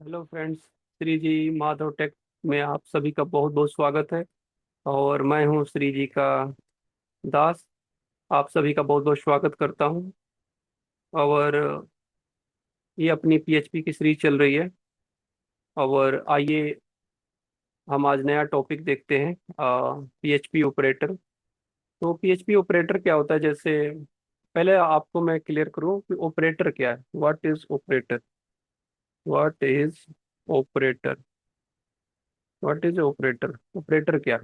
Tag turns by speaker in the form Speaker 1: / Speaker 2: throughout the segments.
Speaker 1: Hello friends. Shri ji Madhav Tech में आप सभी का बहुत बहुत स्वागत है। और मैं हूं श्री जी का दास। आप सभी का बहुत बहुत स्वागत करता हूं। और ये अपनी पीएचपी की सीरीज चल रही है। और आइए हम आज नया टॉपिक देखते हैं, पीएचपी ऑपरेटर। तो पीएचपी ऑपरेटर क्या होता है, जैसे पहले आपको मैं क्लियर करूं कि ऑपरेटर क्या है। What is operator? What is operator? What is operator? Operator क्या है?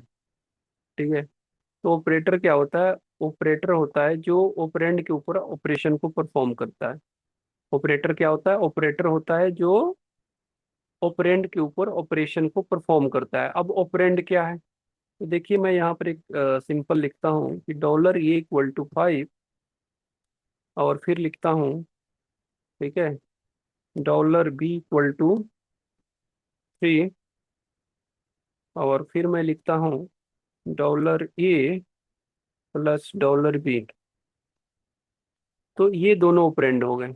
Speaker 1: ठीक है। तो ऑपरेटर क्या होता है? ऑपरेटर होता है जो ऑपरेंड के ऊपर ऑपरेशन को परफॉर्म करता है। ऑपरेटर क्या होता है? ऑपरेटर होता है जो ऑपरेंड के ऊपर ऑपरेशन को परफॉर्म करता है। अब ऑपरेंड क्या है? तो देखिए, मैं यहाँ पर एक सिंपल लिखता हूँ कि $A = 5, और फिर लिखता हूँ, ठीक है, $B = 3, और फिर मैं लिखता हूँ $A + $B। तो ये दोनों ऑपरेंड हो गए।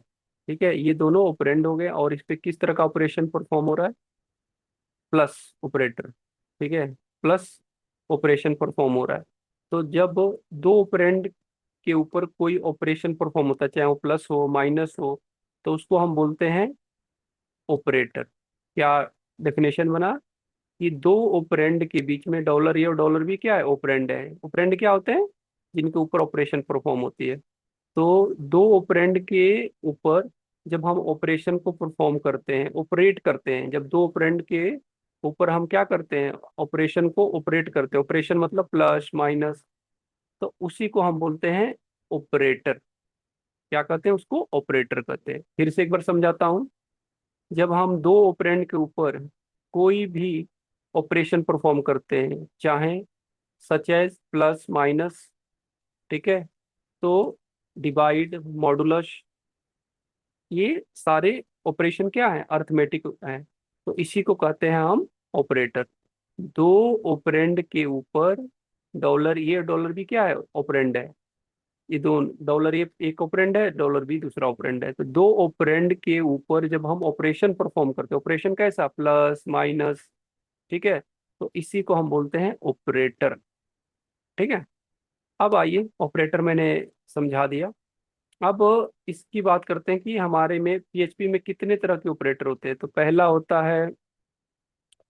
Speaker 1: ठीक है, ये दोनों ऑपरेंड हो गए, और इस पे किस तरह का ऑपरेशन परफॉर्म हो रहा है? Plus operator. ठीक है, प्लस ऑपरेशन परफॉर्म हो रहा है। तो जब दो ऑपरेंड के ऊपर कोई ऑपरेशन परफॉर्म होता है, चाहे वो प्लस हो माइनस हो, तो उसको हम बोलते हैं ऑपरेटर। क्या डेफिनेशन बना? कि दो ऑपरेंड के बीच में $A और $B क्या है? ऑपरेंड है। ऑपरेंड क्या होते हैं? जिनके ऊपर ऑपरेशन परफॉर्म होती है। तो दो ऑपरेंड के ऊपर जब हम ऑपरेशन को परफॉर्म करते हैं, ऑपरेट करते हैं, जब दो ऑपरेंड के ऊपर हम क्या करते हैं? ऑपरेशन को ऑपरेट करते हैं। ऑपरेशन मतलब प्लस माइनस। तो उसी को हम बोलते हैं ऑपरेटर। क्या कहते हैं उसको? ऑपरेटर कहते हैं। फिर से एक बार समझाता हूँ। जब हम दो ऑपरेंड के ऊपर कोई भी ऑपरेशन परफॉर्म करते हैं, चाहे सच एज प्लस माइनस, ठीक है, तो डिवाइड, मॉडुलस, ये सारे ऑपरेशन क्या है? अर्थमेटिक है। तो इसी को कहते हैं हम ऑपरेटर। दो ऑपरेंड के ऊपर $A और $B क्या है? ऑपरेंड है। ये दो $A एक ऑपरेंड है, $B दूसरा ऑपरेंड है। तो दो ऑपरेंड के ऊपर जब हम ऑपरेशन परफॉर्म करते हैं, ऑपरेशन कैसा? Plus minus. ठीक है, तो इसी को हम बोलते हैं ऑपरेटर। ठीक है। अब आइए, ऑपरेटर मैंने समझा दिया। अब इसकी बात करते हैं कि हमारे में पीएचपी में कितने तरह के ऑपरेटर होते हैं। तो पहला होता है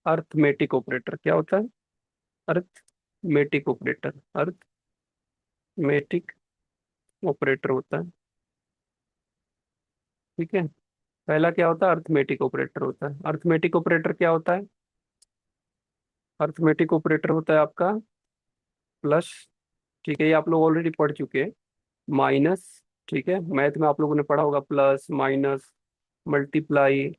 Speaker 1: अर्थमेटिक ऑपरेटर। क्या होता है? Arithmetic operator. अर्थमेटिक ऑपरेटर होता है। ठीक है। पहला क्या होता है? अर्थमेटिक ऑपरेटर होता है। अर्थमेटिक ऑपरेटर क्या होता है? अर्थमेटिक ऑपरेटर होता है आपका प्लस। ठीक है, ये आप लोग ऑलरेडी पढ़ चुके हैं। माइनस। ठीक है, मैथ में आप लोगों ने पढ़ा होगा, प्लस माइनस, मल्टीप्लाई,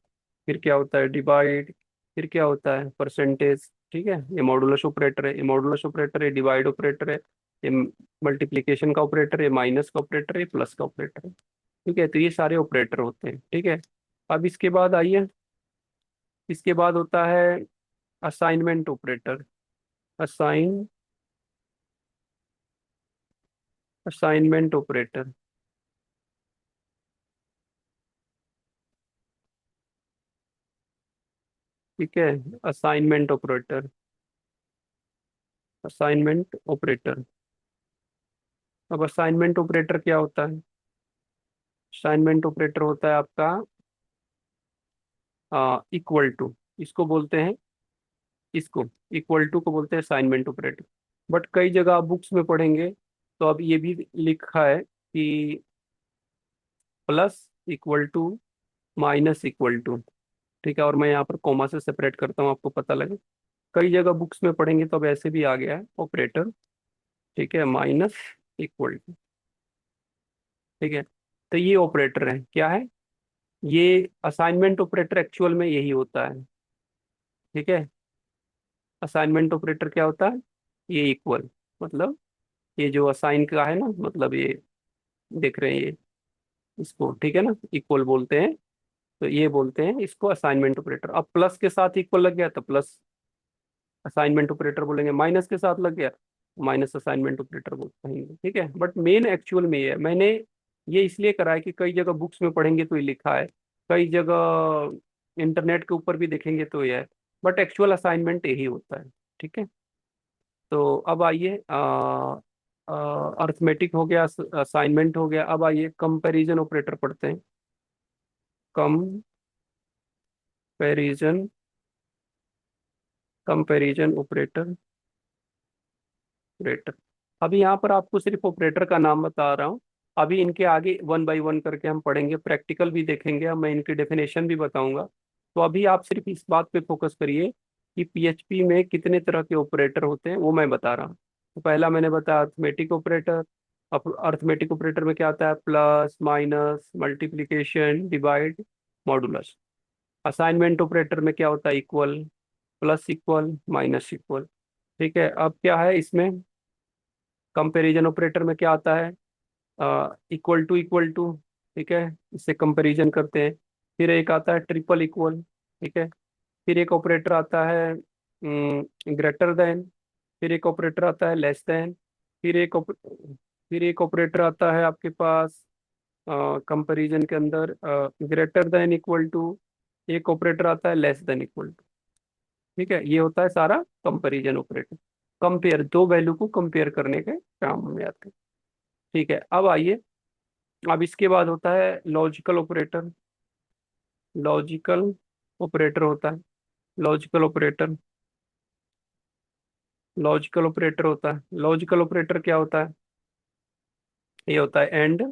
Speaker 1: फिर क्या होता है? डिवाइड, फिर क्या होता है? परसेंटेज। ठीक है, ये मॉडुलस ऑपरेटर है, ये मॉडुलस ऑपरेटर है, डिवाइड ऑपरेटर है, ये मल्टीप्लिकेशन का ऑपरेटर है, माइनस का ऑपरेटर है, प्लस का ऑपरेटर है। ठीक है, तो ये सारे ऑपरेटर होते हैं। ठीक है। अब इसके बाद आइए, इसके बाद होता है assignment operator. Assign assignment operator. ठीक है, असाइनमेंट ऑपरेटर। Assignment operator. अब असाइनमेंट ऑपरेटर क्या होता है? असाइनमेंट ऑपरेटर होता है आपका इक्वल टू, इसको बोलते हैं, इसको इक्वल टू को बोलते हैं असाइनमेंट ऑपरेटर। बट कई जगह आप बुक्स में पढ़ेंगे तो अब ये भी लिखा है कि plus equal to, minus equal to. ठीक है, और मैं यहाँ पर कॉमा से सेपरेट करता हूँ, आपको पता लगे। कई जगह बुक्स में पढ़ेंगे तो अब ऐसे भी आ गया है ऑपरेटर। ठीक है, माइनस इक्वल टू। ठीक है, तो ये ऑपरेटर है, क्या है? ये असाइनमेंट ऑपरेटर एक्चुअल में यही होता है। ठीक है, असाइनमेंट ऑपरेटर क्या होता है? ये इक्वल, मतलब ये जो असाइन का है ना, मतलब ये देख रहे हैं ये, इसको, ठीक है ना, इक्वल बोलते हैं। तो ये बोलते हैं इसको असाइनमेंट ऑपरेटर। अब प्लस के साथ इक्वल लग गया तो प्लस असाइनमेंट ऑपरेटर बोलेंगे, माइनस के साथ लग गया माइनस असाइनमेंट ऑपरेटर बोल कहेंगे। ठीक है, बट मेन एक्चुअल में ये है। मैंने ये इसलिए करा है कि कई जगह बुक्स में पढ़ेंगे तो ये लिखा है, कई जगह इंटरनेट के ऊपर भी देखेंगे तो ये है, बट एक्चुअल असाइनमेंट यही होता है। ठीक है, तो अब आइए, अर्थमेटिक हो गया, असाइनमेंट हो गया, अब आइए कंपैरिजन ऑपरेटर पढ़ते हैं। Comparison, comparison operator, operator. अभी यहाँ पर आपको सिर्फ ऑपरेटर का नाम बता रहा हूँ। अभी इनके आगे वन बाय वन करके हम पढ़ेंगे, प्रैक्टिकल भी देखेंगे, अब मैं इनकी डेफिनेशन भी बताऊंगा। तो अभी आप सिर्फ इस बात पे फोकस करिए कि पीएचपी में कितने तरह के ऑपरेटर होते हैं, वो मैं बता रहा हूँ। तो पहला मैंने बताया अर्थमेटिक ऑपरेटर। अब अर्थमेटिक ऑपरेटर में क्या आता है? Plus, minus, multiplication, divide, modulus. Assignment operator में क्या होता है? Equal, plus equal, minus equal. ठीक है, अब क्या है इसमें? कंपैरिजन ऑपरेटर में क्या आता है? Equal to, equal to. ठीक है, इससे कंपैरिजन करते हैं। फिर एक आता है ट्रिपल इक्वल। ठीक है, फिर एक ऑपरेटर आता है ग्रेटर देन। फिर एक ऑपरेटर आता है लेस देन। फिर एक फिर एक ऑपरेटर आता है आपके पास कंपैरिजन के अंदर ग्रेटर देन इक्वल टू। एक ऑपरेटर आता है लेस देन इक्वल टू। ठीक है, ये होता है सारा कंपैरिजन ऑपरेटर। कंपेयर, दो वैल्यू को कंपेयर करने के काम में आते हैं। ठीक है, अब आइए, अब इसके बाद होता है लॉजिकल ऑपरेटर। लॉजिकल ऑपरेटर होता है, लॉजिकल ऑपरेटर, लॉजिकल ऑपरेटर होता है। लॉजिकल ऑपरेटर क्या होता है? ये होता है एंड।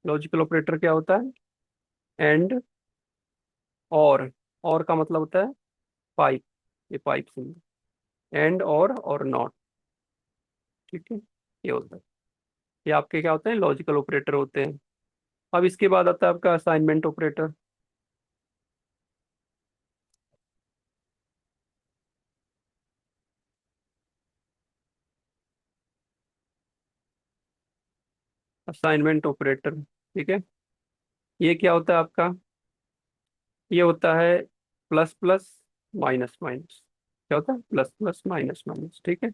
Speaker 1: लॉजिकल ऑपरेटर क्या होता है? एंड, और का मतलब होता है पाइप, ये पाइप सिंबल। एंड, और नॉट। ठीक है, ये होता है, ये आपके क्या होते हैं? लॉजिकल ऑपरेटर होते हैं। अब इसके बाद आता है आपका असाइनमेंट ऑपरेटर। असाइनमेंट ऑपरेटर, ठीक है, ये क्या होता है आपका? ये होता है प्लस प्लस, माइनस माइनस। क्या होता है? Plus plus, minus minus. ठीक है,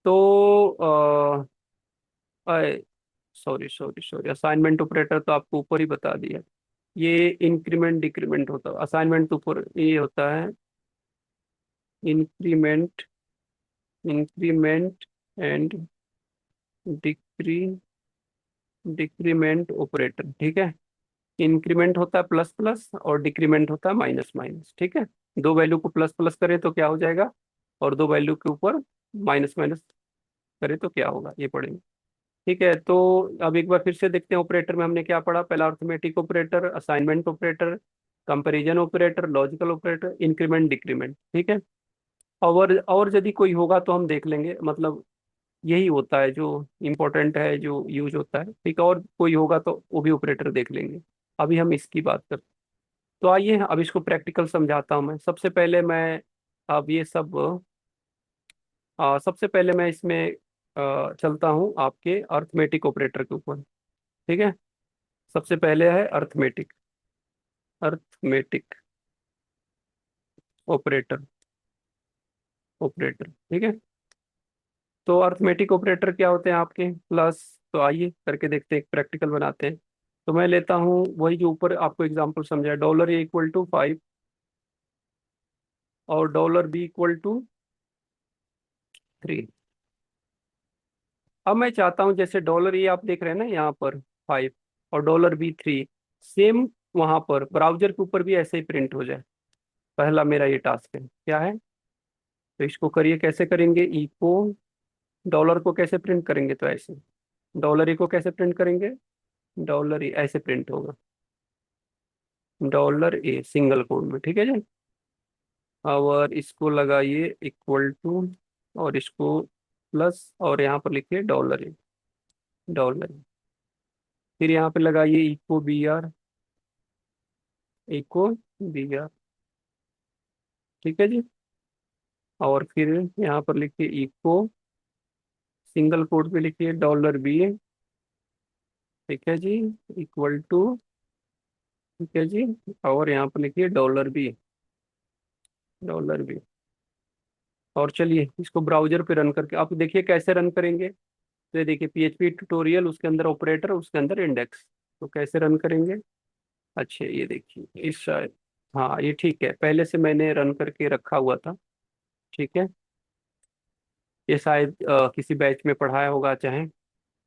Speaker 1: तो sorry sorry sorry, assignment operator तो आपको ऊपर ही बता दिया। ये इंक्रीमेंट डिक्रीमेंट होता है, असाइनमेंट तो ऊपर ये होता है increment, increment and decree decrement operator. ठीक है, इंक्रीमेंट होता है प्लस प्लस और डिक्रीमेंट होता है माइनस माइनस। ठीक है, दो वैल्यू को प्लस प्लस करें तो क्या हो जाएगा, और दो वैल्यू के ऊपर माइनस माइनस करें तो क्या होगा, ये पढ़ेंगे। ठीक है, तो अब एक बार फिर से देखते हैं ऑपरेटर में हमने क्या पढ़ा। पहला arithmetic operator, assignment operator, comparison operator, logical operator, increment decrement. ठीक है, और यदि कोई होगा तो हम देख लेंगे, मतलब यही होता है जो इम्पोर्टेंट है, जो यूज होता है। ठीक है, और कोई होगा तो वो भी ऑपरेटर देख लेंगे। अभी हम इसकी बात करते हैं। तो आइए अब इसको प्रैक्टिकल समझाता हूँ मैं। सबसे पहले मैं, अब ये सब सबसे पहले मैं इसमें चलता हूँ आपके अर्थमेटिक ऑपरेटर के ऊपर। ठीक है, सबसे पहले है अर्थमेटिक, अर्थमेटिक ऑपरेटर, ऑपरेटर। ठीक है, तो अर्थमेटिक ऑपरेटर क्या होते हैं आपके? प्लस, तो आइए करके देखते हैं, एक प्रैक्टिकल बनाते हैं। तो मैं लेता हूँ वही जो ऊपर आपको एग्जांपल समझाया, डॉलर ए इक्वल टू 5 और डॉलर बी इक्वल टू 3। अब मैं चाहता हूं जैसे डॉलर ये आप देख रहे हैं ना यहाँ पर 5 और डॉलर बी 3, सेम वहां पर ब्राउजर के ऊपर भी ऐसे ही प्रिंट हो जाए। पहला मेरा ये टास्क है, क्या है? तो इसको करिए, कैसे करेंगे? इको डॉलर को कैसे प्रिंट करेंगे? तो ऐसे, डॉलर ए को कैसे प्रिंट करेंगे? डॉलर ए ऐसे प्रिंट होगा, डॉलर ए सिंगल कोड में। ठीक है जी, और इसको लगाइए इक्वल टू, और इसको प्लस, और यहाँ पर लिखिए डॉलर ए, डॉलर ए। फिर यहाँ पे लगाइए echo B r, echo B are. ठीक है जी, और फिर यहाँ पर लिखिए इको, सिंगल कोड पे लिखिए डॉलर बी। ठीक है जी, इक्वल टू, ठीक है जी, और यहाँ पर लिखिए डॉलर बी, डॉलर बी। और चलिए इसको ब्राउजर पे रन करके आप देखिए कैसे रन करेंगे। तो ये देखिए पीएचपी ट्यूटोरियल, उसके अंदर ऑपरेटर, उसके अंदर इंडेक्स। तो कैसे रन करेंगे? अच्छे, ये देखिए इस शायद, हाँ ये ठीक है, पहले से मैंने रन करके रखा हुआ था। ठीक है, ये शायद किसी बैच में पढ़ाया होगा, चाहे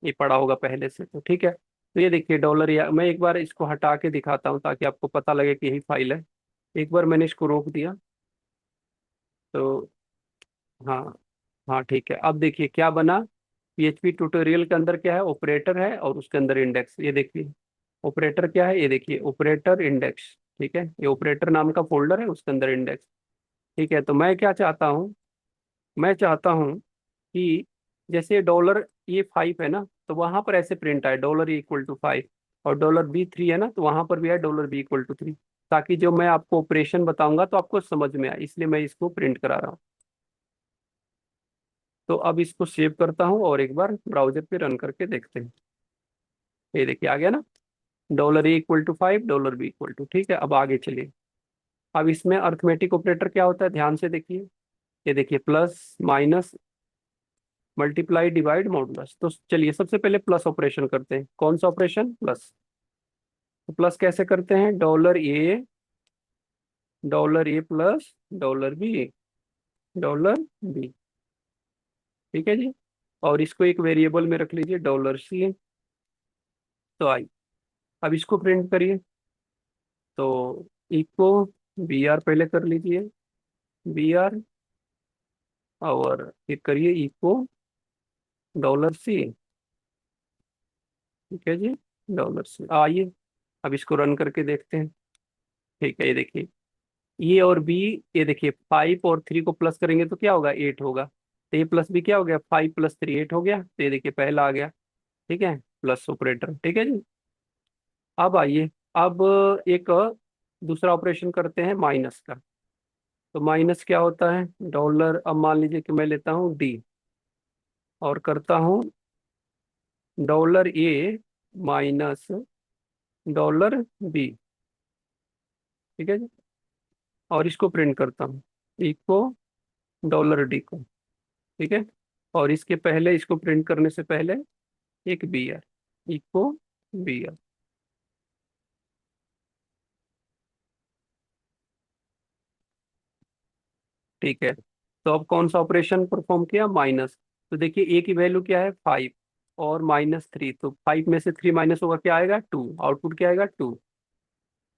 Speaker 1: ये पढ़ा होगा पहले से, तो ठीक है। तो ये देखिए डॉलर, या मैं एक बार इसको हटा के दिखाता हूँ ताकि आपको पता लगे कि यही फाइल है। एक बार मैंने इसको रोक दिया तो, हाँ हाँ ठीक है, अब देखिए क्या बना। पीएचपी ट्यूटोरियल के अंदर क्या है, ऑपरेटर है और उसके अंदर इंडेक्स, ये देखिए ऑपरेटर क्या है, ये देखिए ऑपरेटर इंडेक्स। ठीक है, ये ऑपरेटर नाम का फोल्डर है, उसके अंदर इंडेक्स। ठीक है, तो मैं क्या चाहता हूँ, मैं चाहता हूँ कि जैसे डॉलर ये 5 है ना, तो वहां पर ऐसे प्रिंट आए डॉलर इक्वल टू 5, और डॉलर बी 3 है ना, तो वहां पर भी आए डॉलर बी इक्वल टू 3, ताकि जो मैं आपको ऑपरेशन बताऊंगा तो आपको समझ में आए, इसलिए मैं इसको प्रिंट करा रहा हूँ। तो अब इसको सेव करता हूँ और एक बार ब्राउजर पे रन करके देखते हैं। ये देखिए आ गया ना, dollar A equal to 5, dollar b equal to. ठीक है, अब आगे चलिए। अब इसमें अर्थमेटिक ऑपरेटर क्या होता है, ध्यान से देखिए। ये देखिए plus minus multiply divide modulus. तो चलिए सबसे पहले प्लस ऑपरेशन करते हैं। कौन सा ऑपरेशन, प्लस। तो प्लस कैसे करते हैं, dollar A plus dollar B, dollar B. ठीक है जी, और इसको एक वेरिएबल में रख लीजिए डॉलर सी। तो आई, अब इसको प्रिंट करिए। तो इको बी आर पहले कर लीजिए, बी आर, और फिर करिए इको डॉलर सी। ठीक है जी, डॉलर सी। आइए अब इसको रन करके देखते हैं। ठीक है, ये देखिए ए और बी, ये देखिए 5 और 3 को प्लस करेंगे तो क्या होगा, 8 होगा। तो ये प्लस भी क्या हो गया, 5 + 3 8 हो गया। तो ये देखिए पहला आ गया। ठीक है, प्लस ऑपरेटर। ठीक है जी, अब आइए, अब एक दूसरा ऑपरेशन करते हैं माइनस का। तो माइनस क्या होता है, डॉलर, अब मान लीजिए कि मैं लेता हूँ डी और करता हूँ डॉलर ए माइनस डॉलर बी। ठीक है जी, और इसको प्रिंट करता हूँ, इको डॉलर डी को। ठीक है, और इसके पहले, इसको प्रिंट करने से पहले एक b r, echo B are. ठीक है, तो अब कौन सा ऑपरेशन परफॉर्म किया, माइनस। तो देखिए ए की वैल्यू क्या है, 5, और -3, तो 5 में से 3 माइनस होगा, क्या आएगा, 2। आउटपुट क्या आएगा, 2।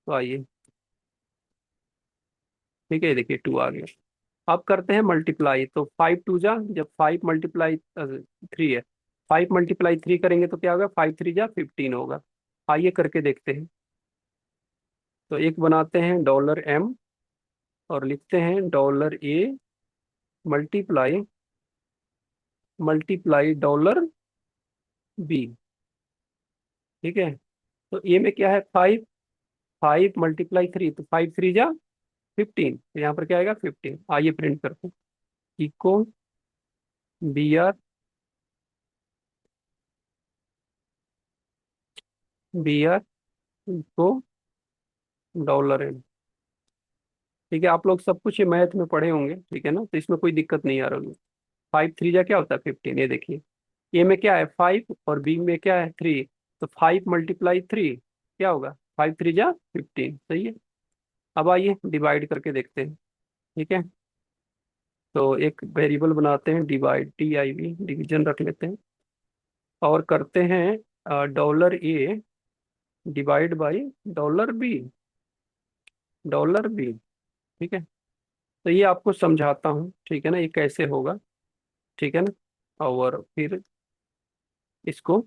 Speaker 1: तो आइए, ठीक है, ये देखिए 2 आ गया। अब करते हैं मल्टीप्लाई। तो 5 टू जा, जब 5 × 3 है, 5 × 3 करेंगे तो क्या होगा, 5 × 3 = 15 होगा। आइए करके देखते हैं। तो एक बनाते हैं डॉलर एम, और लिखते हैं dollar A multiply multiply dollar B. ठीक है, तो ए में क्या है, 5, 5 × 3, तो 5 × 3 = 15, तो यहाँ पर क्या आएगा, 15। आइए प्रिंट करते हैं, echo B r, b r echo dollar m. ठीक है, आप लोग सब कुछ ये मैथ में पढ़े होंगे, ठीक है ना, तो इसमें कोई दिक्कत नहीं आ रही है। 5 × 3 क्या होता है, 15। ये देखिए ए में क्या है, 5, और बी में क्या है, 3। तो 5 × 3 क्या होगा, 5 × 3 = 15। सही है, अब आइए डिवाइड करके देखते हैं। ठीक है, तो एक वेरिएबल बनाते हैं डिवाइड, DIV, डिवीजन रख लेते हैं, और करते हैं dollar A divide by dollar B, dollar B. ठीक है, तो ये आपको समझाता हूँ, ठीक है ना, ये कैसे होगा। ठीक है ना, और फिर इसको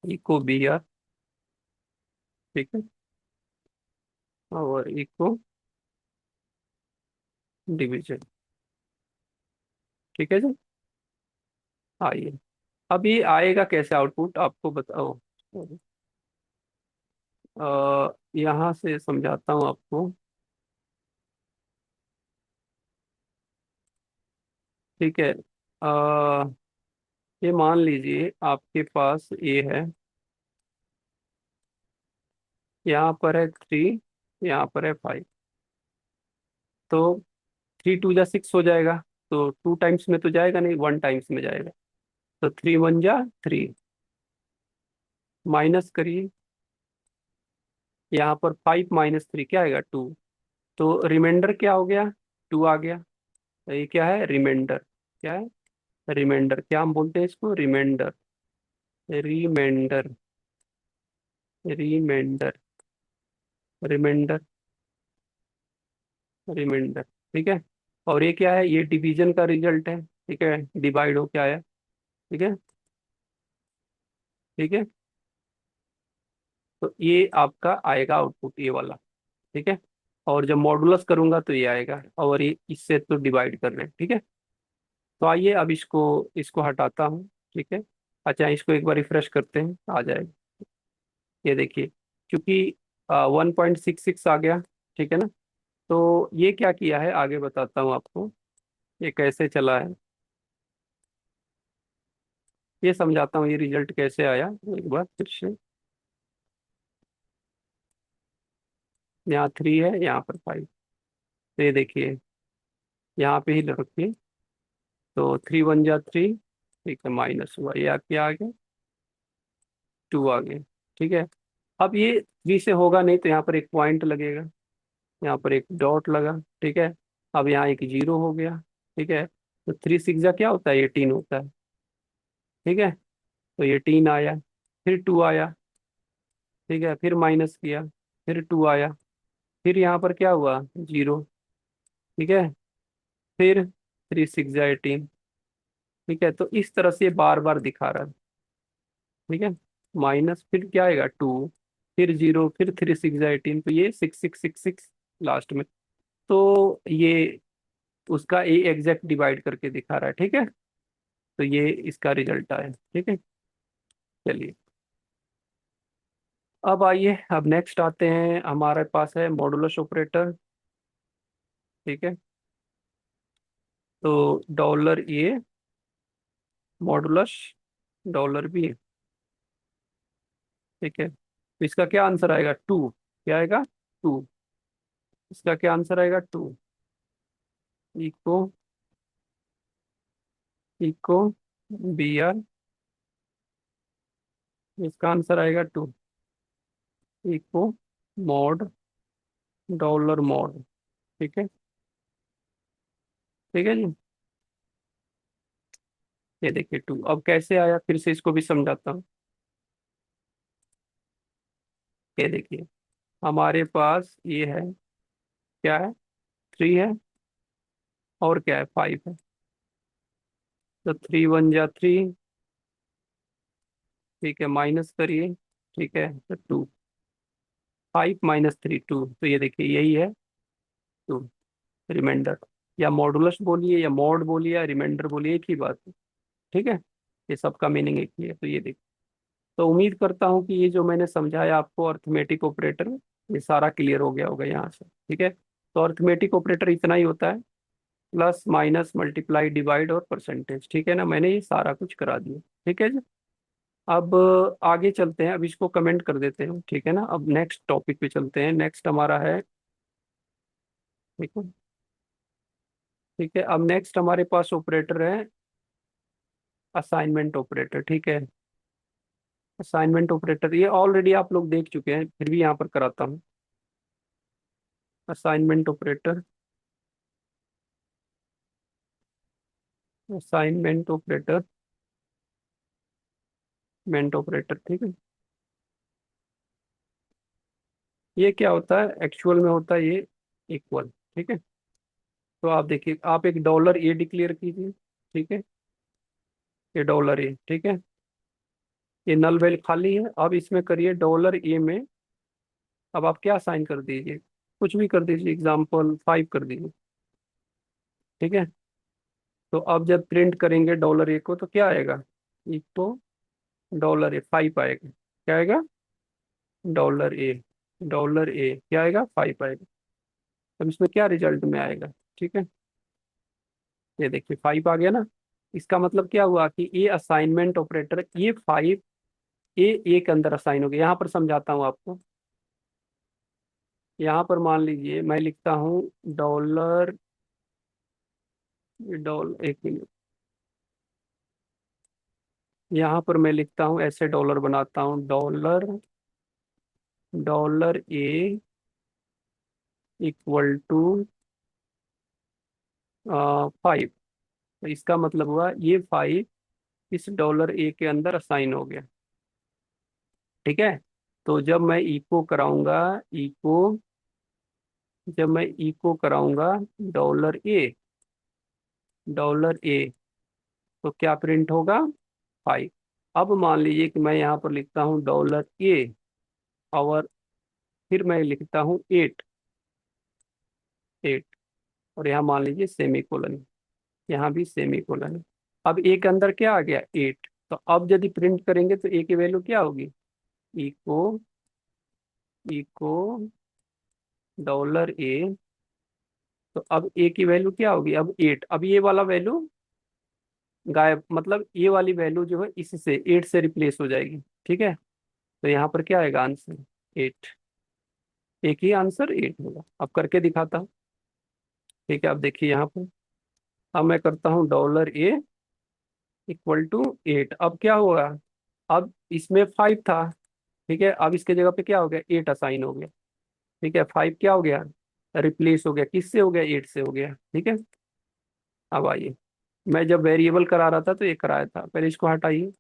Speaker 1: इको बी आर। ठीक है, और इको डिवीजन। ठीक है जी, आइए, अब ये आएगा कैसे आउटपुट, आपको बताओ। यहाँ से समझाता हूँ आपको। ठीक है, ये मान लीजिए आपके पास ए है, यहाँ पर है 3, यहाँ पर है 5। तो 3 × 2 = 6 हो जाएगा। तो 2 टाइम्स में तो जाएगा नहीं, 1 टाइम्स में जाएगा। तो 3 × 1 = 3, माइनस करिए, यहाँ पर 5 - 3 क्या आएगा, 2। तो रिमाइंडर क्या हो गया, 2 आ गया। तो ये क्या है, रिमाइंडर। क्या है, रिमाइंडर। क्या हम बोलते हैं इसको, reminder. Reminder, reminder, reminder, reminder. ठीक है। और ये क्या है, ये डिवीजन का रिजल्ट है। ठीक है, डिवाइड हो क्या आया। ठीक है। ठीक है। तो ये आपका आएगा आउटपुट, ये वाला। ठीक है। और जब मॉडुलस करूंगा तो ये आएगा, और ये इससे तो डिवाइड कर रहे हैं। ठीक है। तो आइए अब इसको इसको हटाता हूँ। ठीक है। अच्छा, इसको एक बार रिफ्रेश करते हैं, आ जाएगा। ये देखिए, क्योंकि 1.66 आ गया। ठीक है ना। तो ये क्या किया है, आगे बताता हूँ आपको ये कैसे चला है। ये समझाता हूँ, ये रिजल्ट कैसे आया एक बार फिर से। यहाँ 3 है, यहाँ पर 5। तो ये देखिए, यहाँ पे ही रखिए। तो 3 × 1 = 3। ठीक है, माइनस हुआ, ये आपके आ गया, 2 आ गए। ठीक है। अब ये 3 से होगा नहीं, तो यहाँ पर एक पॉइंट लगेगा, यहाँ पर एक डॉट लगा। ठीक है। अब यहाँ एक 0 हो गया। ठीक है। तो 3 × 6 क्या होता है, 18 होता है। ठीक है। तो 18 आया। फिर 2 आया। ठीक है, फिर माइनस किया, फिर 2 आया। फिर यहाँ पर क्या हुआ, 0। ठीक है। फिर 3 × 6 = 18। ठीक है। तो इस तरह से ये बार बार दिखा रहा है। ठीक है। माइनस, फिर क्या आएगा, 2, फिर 0, फिर 3 × 6 = 18। तो ये 6 6 6 6 लास्ट में। तो ये उसका ए एग्जैक्ट डिवाइड करके दिखा रहा है। ठीक है। तो ये इसका रिजल्ट आया। ठीक है। चलिए, अब आइए, अब नेक्स्ट आते हैं, हमारे पास है मॉडुलस ऑपरेटर। ठीक है। तो $A मॉडुलस $B। ठीक है। तो इसका क्या आंसर आएगा, 2। क्या आएगा, 2। इसका क्या आंसर आएगा, 2। Echo, echo BR। इसका आंसर आएगा 2। Echo mod $mod. ठीक है। ठीक है जी। ये देखिए 2 अब कैसे आया, फिर से इसको भी समझाता हूँ। ये देखिए, हमारे पास ये है, क्या है, 3 है, और क्या है, 5 है। तो 3 × 1 = 3। ठीक है, माइनस करिए। ठीक है, तो 2। 5 - 3 2। तो ये देखिए, यही है 2, रिमाइंडर। या मॉडुलस बोलिए, या मॉड बोलिए, या रिमाइंडर बोलिए, एक ही बात है। ठीक है। ये सबका मीनिंग एक ही है। तो ये देखिए, तो उम्मीद करता हूँ कि ये जो मैंने समझाया आपको अर्थमेटिक ऑपरेटर, ये सारा क्लियर हो गया होगा यहाँ से। ठीक है। तो अर्थमेटिक ऑपरेटर इतना ही होता है, प्लस माइनस मल्टीप्लाई डिवाइड और परसेंटेज। ठीक है ना, मैंने ये सारा कुछ करा दिया। ठीक है जी। अब आगे चलते हैं, अब इसको कमेंट कर देते हैं। ठीक है ना, अब नेक्स्ट टॉपिक पे चलते हैं। नेक्स्ट हमारा है, ठीक है, ठीक है, अब नेक्स्ट हमारे पास ऑपरेटर है असाइनमेंट ऑपरेटर। ठीक है। असाइनमेंट ऑपरेटर ये ऑलरेडी आप लोग देख चुके हैं, फिर भी यहाँ पर कराता हूँ। असाइनमेंट ऑपरेटर, असाइनमेंट ऑपरेटर, मेंट ऑपरेटर। ठीक है। ये क्या होता है, एक्चुअल में होता है ये इक्वल। ठीक है। तो आप देखिए, आप एक $A डिक्लेयर कीजिए। ठीक है। ये $A। ठीक है। ये नल वेल खाली है, अब इसमें करिए $A में। अब आप क्या साइन कर दीजिए, कुछ भी कर दीजिए, एग्जाम्पल 5 कर दीजिए। ठीक है। तो अब जब प्रिंट करेंगे $A को, तो क्या आएगा, इको $5 आएगा। क्या आएगा, $A क्या आएगा, 5 आएगा। अब इसमें क्या रिजल्ट में आएगा। ठीक है। ये देखिए 5 आ गया ना। इसका मतलब क्या हुआ कि ये असाइनमेंट ऑपरेटर, ये 5 ए के अंदर असाइन हो गया। यहाँ पर समझाता हूँ आपको। यहाँ पर मान लीजिए मैं लिखता हूँ डॉलर, एक मिनट, यहाँ पर मैं लिखता हूँ ऐसे, डॉलर बनाता हूँ, $A इक्वल टू 5। तो इसका मतलब हुआ ये 5 इस $A के अंदर असाइन हो गया। ठीक है। तो जब मैं इको कराऊंगा $A तो क्या प्रिंट होगा? 5। अब मान लीजिए कि मैं यहाँ पर लिखता हूँ $A और फिर मैं लिखता हूँ 8 और यहाँ मान लीजिए सेमी कोलन, यहाँ भी सेमी कोलन। अब ए के अंदर क्या आ गया? 8। तो अब यदि प्रिंट करेंगे तो ए की वैल्यू क्या होगी? Echo echo $A। तो अब ए की वैल्यू क्या होगी? अब 8। अब ये वाला वैल्यू गायब, मतलब ये वाली वैल्यू जो है इससे 8 से रिप्लेस हो जाएगी। ठीक है। तो यहाँ पर क्या आएगा आंसर? 8। एक ही आंसर 8 होगा। अब करके दिखाता हूँ। ठीक है। अब देखिए यहाँ पर, अब मैं करता हूँ $A इक्वल टू 8। अब क्या हुआ? अब इसमें 5 था। ठीक है। अब इसके जगह पे क्या हो गया? 8 असाइन हो गया। ठीक है। 5 क्या हो गया? रिप्लेस हो गया। किससे हो गया? 8 से हो गया। ठीक है। अब आइए, मैं जब वेरिएबल करा रहा था तो ये कराया था, पहले इसको हटाइए।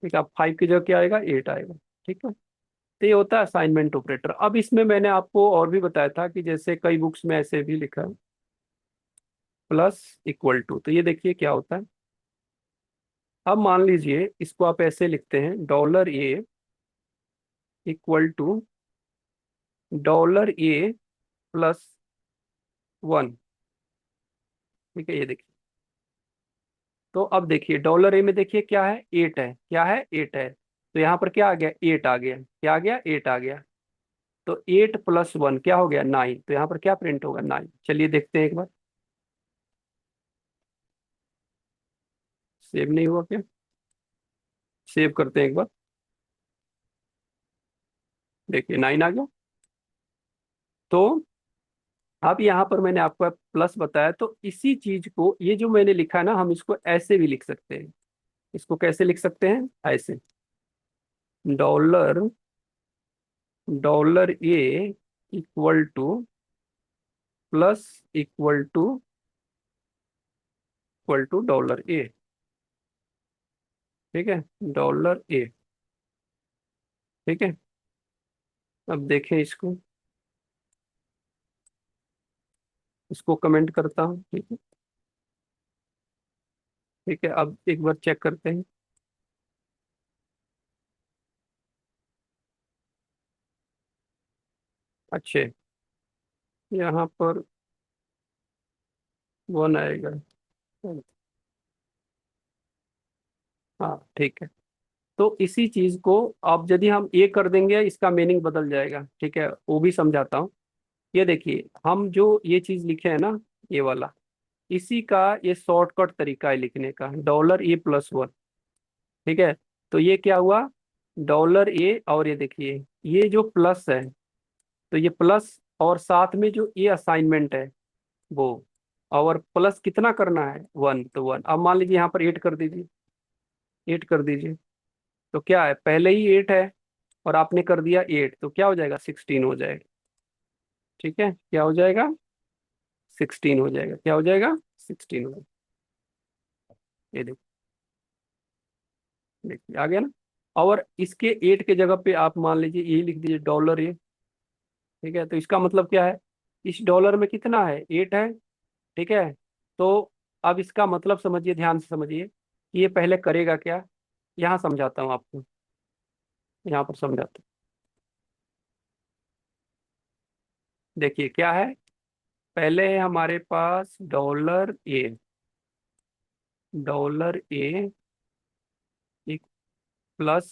Speaker 1: ठीक है। अब 5 की जगह क्या आएगा? 8 आएगा। ठीक है। तो ये होता है असाइनमेंट ऑपरेटर। अब इसमें मैंने आपको और भी बताया था कि जैसे कई बुक्स में ऐसे भी लिखा है प्लस इक्वल टू। तो ये देखिए क्या होता है। अब मान लीजिए इसको आप ऐसे लिखते हैं $A equal to $A plus 1। ठीक है। ये देखिए, तो अब देखिए $A में देखिए क्या है? 8 है। क्या है? 8 है। तो यहाँ पर क्या आ गया? 8 आ गया। क्या आ गया? 8 आ गया। तो 8 प्लस 1 क्या हो गया? 9। तो यहाँ पर क्या प्रिंट होगा? 9। चलिए देखते हैं एक बार। सेव नहीं हुआ क्या? सेव करते हैं एक बार। देखिए 9 आ गया। तो अब यहाँ पर मैंने आपको प्लस बताया, तो इसी चीज को, ये जो मैंने लिखा है ना, हम इसको ऐसे भी लिख सकते हैं। इसको कैसे लिख सकते हैं? ऐसे, dollar $A equal to plus equal to $A। ठीक है। $A। ठीक है। अब देखें इसको, इसको कमेंट करता हूँ। ठीक है। ठीक है। अब एक बार चेक करते हैं। अच्छे, यहाँ पर 1 आएगा। हाँ ठीक है। तो इसी चीज को अब यदि हम ये कर देंगे, इसका मीनिंग बदल जाएगा। ठीक है, वो भी समझाता हूँ। ये देखिए, हम जो ये चीज लिखे हैं ना, ये वाला, इसी का ये शॉर्टकट तरीका है लिखने का, $A प्लस 1। ठीक है। तो ये क्या हुआ? $A, और ये देखिए ये जो प्लस है, तो ये प्लस और साथ में जो ये असाइनमेंट है वो, और प्लस कितना करना है? 1। तो 1। अब मान लीजिए यहाँ पर 8 कर दीजिए। 8 कर दीजिए। तो क्या है? पहले ही 8 है और आपने कर दिया 8, तो क्या हो जाएगा? 16 हो जाएगा। ठीक है। क्या हो जाएगा? 16 हो जाएगा। क्या हो जाएगा? 16 हो जाएगा। ये देखिए, देखिए आ गया ना। और इसके 8 के जगह पे आप मान लीजिए यही लिख दीजिए $A। ठीक है। तो इसका मतलब क्या है? इस डॉलर में कितना है? 8 है। ठीक है। तो अब इसका मतलब समझिए, ध्यान से समझिए कि ये पहले करेगा क्या। यहाँ समझाता हूँ आपको, यहाँ पर समझाता हूँ। देखिए क्या है, पहले है हमारे पास $A plus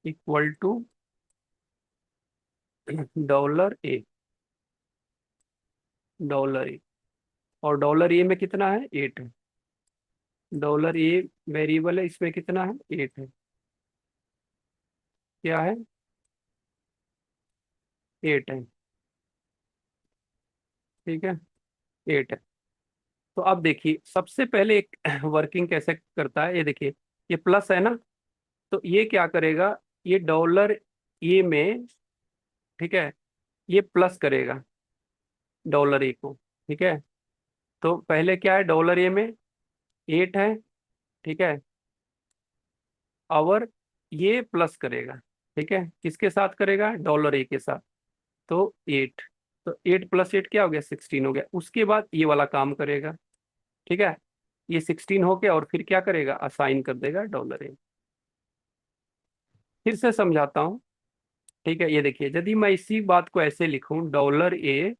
Speaker 1: equal to $A। $A, और $A में कितना है? 8 है। $A वेरिएबल है, इसमें कितना है? 8 है। क्या है? 8 है। ठीक है। 8 है। तो अब देखिए सबसे पहले एक वर्किंग कैसे करता है, ये देखिए, ये प्लस है ना, तो ये क्या करेगा? ये डॉलर ए में, ठीक है, ये प्लस करेगा डॉलर ए को, ठीक है। तो पहले क्या है, डॉलर ए में 8 है, ठीक है, और ये प्लस करेगा, ठीक है, किसके साथ करेगा, डॉलर ए के साथ। तो 8, तो 8 + 8 क्या हो गया, 16 हो गया। उसके बाद ये वाला काम करेगा, ठीक है, ये 16 हो गया, और फिर क्या करेगा, असाइन कर देगा डॉलर ए। फिर से समझाता हूँ, ठीक है। ये देखिए, यदि मैं इसी बात को ऐसे लिखूं, डॉलर ए,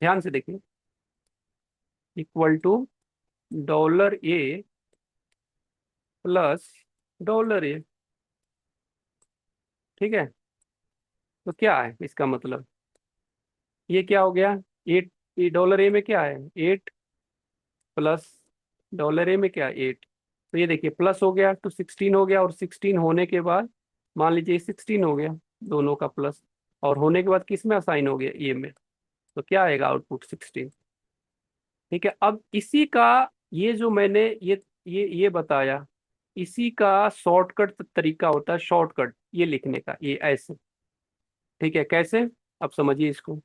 Speaker 1: ध्यान से देखिए, equal to dollar A plus dollar A, ठीक है। तो क्या है इसका मतलब, ये क्या हो गया, 8, ये डॉलर ए में क्या है, 8 प्लस डॉलर ए में क्या है, 8। तो ये देखिए प्लस हो गया तो 16 हो गया, और 16 होने के बाद मान लीजिए 16 हो गया, दोनों का प्लस, और होने के बाद किस में असाइन हो गया, ए में। तो क्या आएगा आउटपुट, 16, ठीक है। अब इसी का, ये जो मैंने ये बताया, इसी का शॉर्टकट तरीका होता है, शॉर्टकट ये लिखने का, ये ऐसे, ठीक है। कैसे, अब समझिए इसको,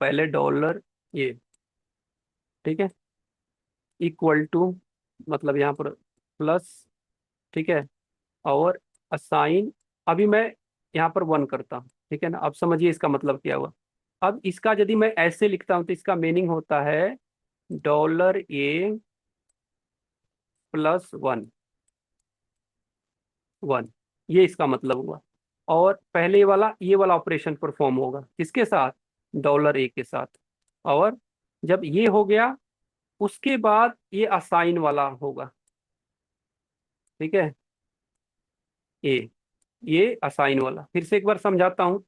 Speaker 1: पहले डॉलर ये, ठीक है, इक्वल टू, मतलब यहाँ पर प्लस, ठीक है, और असाइन, अभी मैं यहाँ पर 1 करता हूँ, ठीक है ना। अब समझिए इसका मतलब क्या हुआ। अब इसका यदि मैं ऐसे लिखता हूँ तो इसका मीनिंग होता है डॉलर ए प्लस 1, 1, ये इसका मतलब हुआ। और पहले ये वाला ऑपरेशन परफॉर्म होगा किसके साथ, डॉलर ए के साथ। और जब ये हो गया, उसके बाद ये असाइन वाला होगा, ठीक है, ए, ये असाइन वाला। फिर से एक बार समझाता हूँ,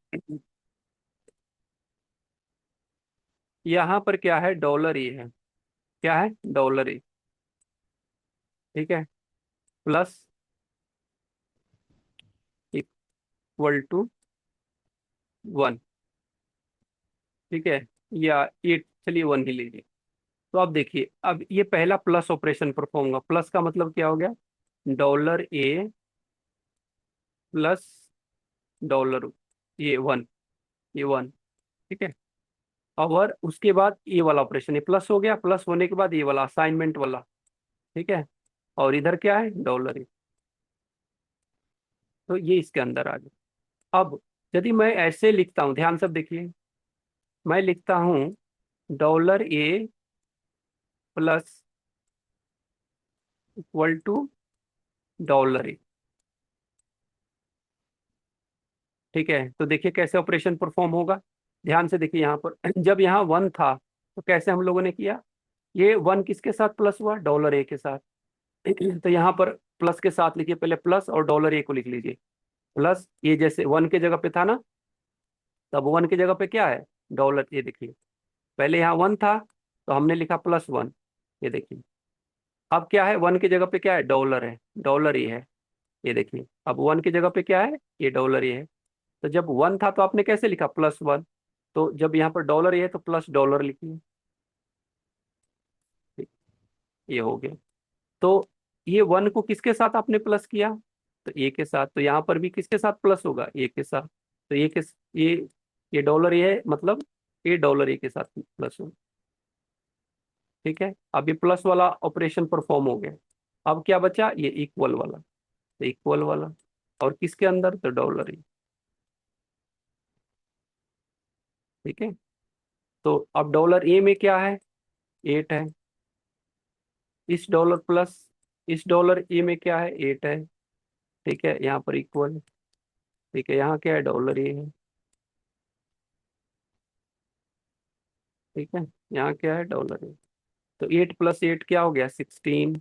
Speaker 1: यहाँ पर क्या है, डॉलर ए है, क्या है, डॉलर ए, ठीक है, प्लस इक्वल टू 1, ठीक है, या 8, चलिए 1 ही लीजिए। तो अब देखिए, अब ये पहला प्लस ऑपरेशन परफॉर्म होगा। प्लस का मतलब क्या हो गया, डॉलर ए प्लस डॉलर, ये 1, ये 1, ठीक है। और उसके बाद ये वाला ऑपरेशन, ये प्लस हो गया, प्लस होने के बाद ये वाला असाइनमेंट वाला, ठीक है। और इधर क्या है, डॉलर ए। तो ये इसके अंदर आ गया। अब यदि मैं ऐसे लिखता हूँ, ध्यान से देखिए, मैं लिखता हूँ dollar A plus equal to dollar A, ठीक है। तो देखिए कैसे ऑपरेशन परफॉर्म होगा, ध्यान से देखिए यहाँ पर जब यहाँ 1 था तो कैसे हम लोगों ने किया, ये 1 किसके साथ प्लस हुआ, डॉलर ए के साथ। तो यहाँ पर प्लस के साथ लिखिए, पहले प्लस और डॉलर ए को लिख लीजिए। प्लस ये जैसे 1 के जगह पे था ना, तब 1 की जगह पे क्या है, डॉलर, ये देखिए, पहले यहाँ 1 था तो हमने लिखा +1, ये देखिए। अब क्या है, 1 की जगह पे क्या है, डॉलर है, डॉलर ये है, ये देखिए। अब 1 की जगह पे क्या है, ये डॉलर ये है। तो जब 1 था तो आपने कैसे लिखा, +1। तो जब यहाँ पर डॉलर ये है तो प्लस डॉलर लिखिए, ठीक, ये हो गया। तो ये 1 को किसके साथ आपने प्लस किया, तो ए के साथ। तो यहाँ पर भी किसके साथ प्लस होगा, ए के साथ। तो ये डॉलर ये है, मतलब ये डॉलर ए के साथ प्लस होगा, ठीक है। अब ये प्लस वाला ऑपरेशन परफॉर्म हो गया। अब क्या बचा, ये इक्वल वाला, तो इक्वल वाला, और किसके अंदर, तो डॉलर ए, ठीक है। तो अब डॉलर ए में क्या है, 8 है, इस डॉलर प्लस इस डॉलर ए में क्या है, 8 है, ठीक है, यहाँ पर इक्वल, ठीक है। यहाँ क्या है, डॉलर ए है, ठीक है, यहाँ क्या है, डॉलर ए। तो 8 + 8 क्या हो गया, 16,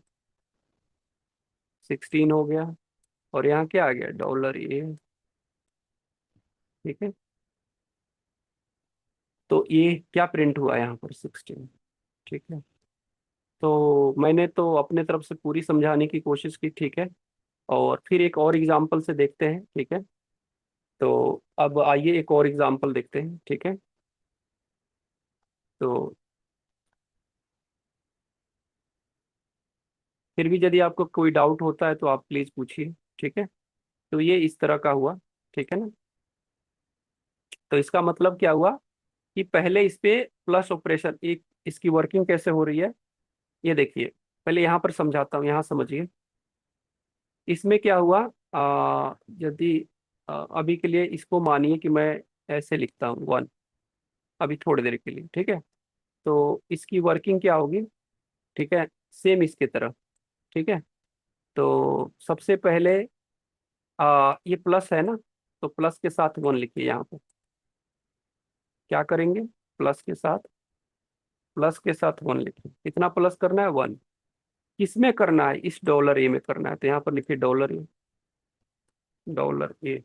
Speaker 1: 16 हो गया। और यहाँ क्या आ गया, डॉलर ए, ठीक है। तो ये क्या प्रिंट हुआ यहाँ पर, 16, ठीक है। तो मैंने तो अपने तरफ से पूरी समझाने की कोशिश की, ठीक है। और फिर एक और एग्जाम्पल से देखते हैं, ठीक है। तो अब आइए एक और एग्जाम्पल देखते हैं, ठीक है। तो फिर भी यदि आपको कोई डाउट होता है तो आप प्लीज पूछिए, ठीक है। तो ये इस तरह का हुआ, ठीक है ना। तो इसका मतलब क्या हुआ कि पहले इस पे प्लस ऑपरेशन, एक इसकी वर्किंग कैसे हो रही है ये देखिए। पहले यहाँ पर समझाता हूँ, यहाँ समझिए। इसमें क्या हुआ, यदि अभी के लिए इसको मानिए कि मैं ऐसे लिखता हूँ 1, अभी थोड़ी देर के लिए, ठीक है। तो इसकी वर्किंग क्या होगी, ठीक है, सेम इसके तरफ, ठीक है। तो सबसे पहले ये प्लस है ना, तो प्लस के साथ 1 लिखिए यहाँ पे। क्या करेंगे, प्लस के साथ, प्लस के साथ 1 लिखिए। कितना प्लस करना है, 1। किसमें करना है, इस डॉलर ए में करना है, तो यहाँ पर लिखिए डॉलर ए, डॉलर ए,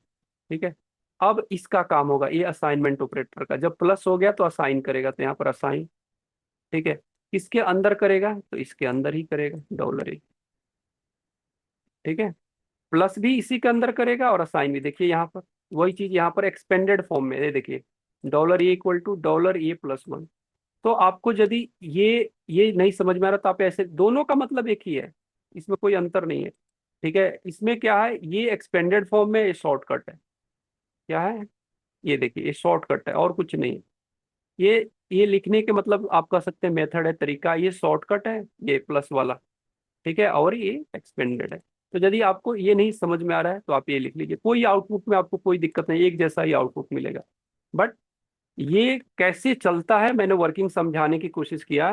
Speaker 1: ठीक है। अब इसका काम होगा, ये असाइनमेंट ऑपरेटर का, जब प्लस हो गया तो असाइन करेगा, तो यहाँ पर असाइन, ठीक है। किसके अंदर करेगा, तो इसके अंदर ही करेगा, डॉलर ए, ठीक है। प्लस भी इसी के अंदर करेगा और असाइन भी, देखिए यहाँ पर वही चीज यहाँ पर एक्सपेंडेड फॉर्म में, ये देखिए dollar A equal to dollar A plus 1। तो आपको यदि ये नहीं समझ में आ रहा तो आप ऐसे, दोनों का मतलब एक ही है, इसमें कोई अंतर नहीं है, ठीक है। इसमें क्या है, ये एक्सपेंडेड फॉर्म में, ये शॉर्टकट है। क्या है, ये देखिए ये शॉर्टकट है और कुछ नहीं है। ये लिखने के मतलब आप कह सकते हैं मेथड है, तरीका, ये शॉर्टकट है, ये प्लस वाला, ठीक है, और ये एक्सपेंडेड है। तो यदि आपको ये नहीं समझ में आ रहा है तो आप ये लिख लीजिए, कोई आउटपुट में आपको कोई दिक्कत नहीं, एक जैसा ही आउटपुट मिलेगा। बट ये कैसे चलता है, मैंने वर्किंग समझाने की कोशिश किया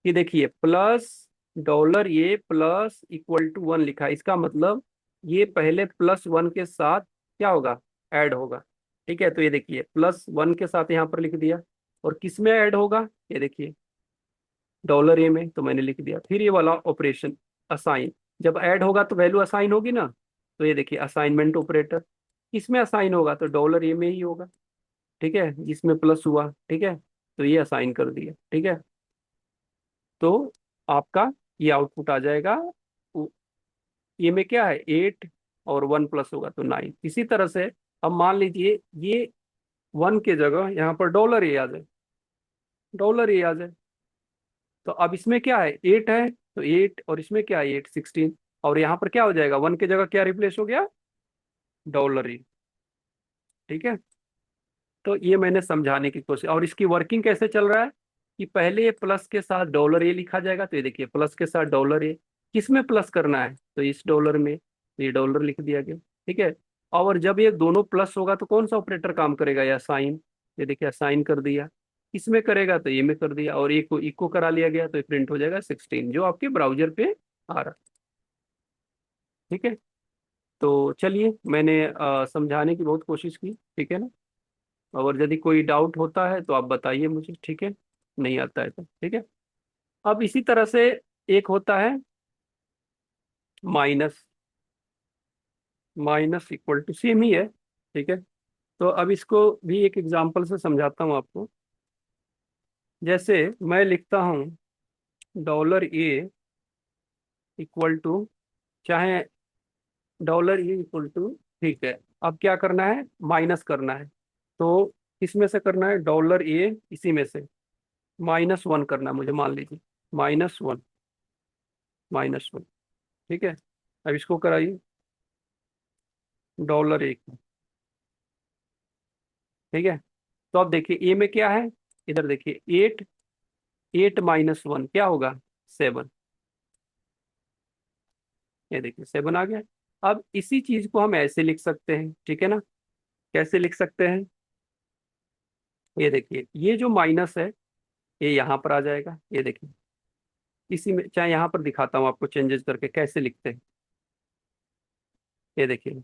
Speaker 1: कि देखिए प्लस डॉलर ये प्लस इक्वल टू 1 लिखा है, इसका मतलब ये पहले +1 के साथ क्या होगा, ऐड होगा, ठीक है। तो ये देखिए +1 के साथ यहाँ पर लिख दिया, और किस में ऐड होगा, ये देखिए डॉलर ए में, तो मैंने लिख दिया। फिर ये वाला ऑपरेशन असाइन, जब ऐड होगा तो वैल्यू असाइन होगी ना, तो ये देखिए असाइनमेंट ऑपरेटर, किसमें असाइन होगा, तो डॉलर ए में ही होगा, ठीक है, जिसमें प्लस हुआ, ठीक है। तो ये असाइन कर दिया, ठीक है। तो आपका ये आउटपुट आ जाएगा। उ- ये में क्या है, 8 और 1 प्लस होगा तो 9। इसी तरह से अब मान लीजिए ये 1 के जगह यहाँ पर डॉलर ए आ जाए, डॉलर ए आ जाए, तो अब इसमें क्या है, 8 है, तो 8 और इसमें क्या है, 8 16। और यहाँ पर क्या हो जाएगा, 1 की जगह क्या रिप्लेस हो गया, डॉलर ई, ठीक है। तो ये मैंने समझाने की कोशिश, और इसकी वर्किंग कैसे चल रहा है कि पहले ये प्लस के साथ डॉलर ए लिखा जाएगा, तो ये देखिए प्लस के साथ डॉलर ए, किस में प्लस करना है, तो इस डॉलर में, तो ये डॉलर लिख दिया गया, ठीक है। और जब ये दोनों प्लस होगा तो कौन सा ऑपरेटर काम करेगा, या साइन, ये देखिए साइन कर दिया, इसमें करेगा तो ये में कर दिया, और एक को इको करा लिया गया, तो ये प्रिंट हो जाएगा 16 जो आपके ब्राउजर पे आ रहा है, ठीक है। तो चलिए मैंने समझाने की बहुत कोशिश की, ठीक है ना। और यदि कोई डाउट होता है तो आप बताइए मुझे, ठीक है, नहीं आता है तो, ठीक है। अब इसी तरह से एक होता है minus, minus equal to same ही है, ठीक है। तो अब इसको भी एक एग्जांपल से समझाता हूँ आपको। जैसे मैं लिखता हूँ डॉलर ए इक्वल टू, चाहे डॉलर ए इक्वल टू, ठीक है। अब क्या करना है, माइनस करना है, तो किसमें से करना है, डॉलर ए इसी में से -1 करना है मुझे, मान लीजिए -1, -1, ठीक है। अब इसको कराइए डॉलर एक, ठीक है। तो अब देखिए ए में क्या है, इधर देखिए 8, 8 -1 क्या होगा, 7, ये देखिए 7 आ गया। अब इसी चीज को हम ऐसे लिख सकते हैं, ठीक है ना। कैसे लिख सकते हैं, ये देखिए ये जो माइनस है ये यहाँ पर आ जाएगा, ये देखिए इसी में, चाहे यहाँ पर दिखाता हूँ आपको चेंजेस करके कैसे लिखते हैं, ये देखिए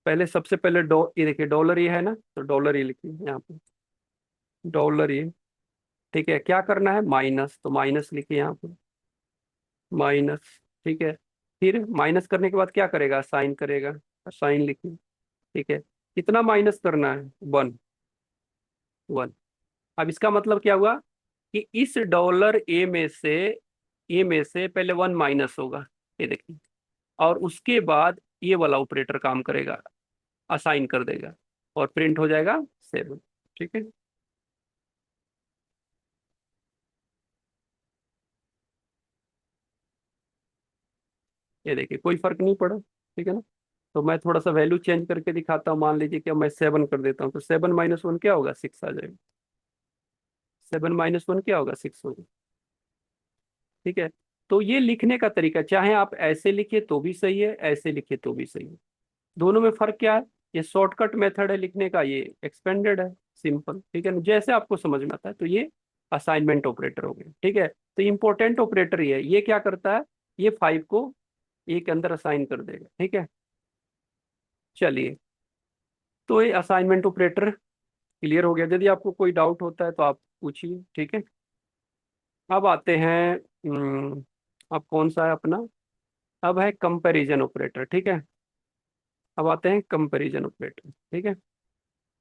Speaker 1: पहले सबसे पहले ये देखिए डॉलर ये है ना, तो डॉलर ये लिखिए यहाँ पे, डॉलर ये, ठीक है। क्या करना है, माइनस, तो माइनस लिखिए यहाँ पे, माइनस, ठीक है। फिर माइनस करने के बाद क्या करेगा, साइन करेगा, साइन लिखिए, ठीक है। कितना माइनस करना है, 1, 1। अब इसका मतलब क्या हुआ कि इस डॉलर ए में से पहले 1 माइनस होगा, ये देखिए, और उसके बाद ये वाला ऑपरेटर काम करेगा, असाइन कर देगा, और प्रिंट हो जाएगा 7, ठीक है। ये देखिए कोई फर्क नहीं पड़ा, ठीक है ना। तो मैं थोड़ा सा वैल्यू चेंज करके दिखाता हूँ। मान लीजिए कि मैं 7 कर देता हूँ, तो 7 - 1 क्या होगा? 6 आ जाएगा। 7 - 1 क्या होगा? 6 होगा। ठीक है। तो ये लिखने का तरीका, चाहे आप ऐसे लिखिए तो भी सही है, ऐसे लिखिए तो भी सही है। दोनों में फर्क क्या है? ये शॉर्टकट मेथड है लिखने का, ये एक्सपेंडेड है। सिंपल। ठीक है ना? जैसे आपको समझ में आता है। तो ये असाइनमेंट ऑपरेटर हो गया। ठीक है। तो इंपॉर्टेंट ऑपरेटर ये क्या करता है? ये 5 को ए के अंदर असाइन कर देगा। ठीक है। चलिए, तो ये असाइनमेंट ऑपरेटर क्लियर हो गया। यदि आपको कोई डाउट होता है तो आप पूछिए। ठीक है। अब आते हैं, अब कौन सा है अपना? अब है कंपैरिजन ऑपरेटर। ठीक है। अब आते हैं कंपैरिजन ऑपरेटर। ठीक है।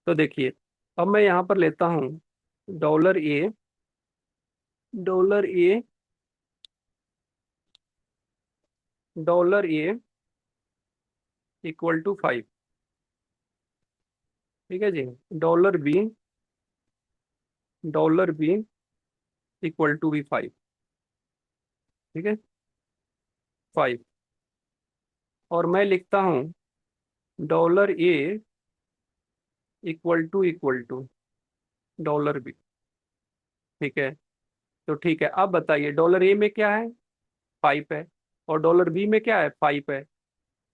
Speaker 1: तो देखिए, अब मैं यहाँ पर लेता हूँ $A, $A, $A = 5। ठीक है जी। $B, $B = भी 5। ठीक है। 5। और मैं लिखता हूँ $A $B। ठीक है। तो ठीक है, अब बताइए $A में क्या है? 5 है। और $B में क्या है? 5 है।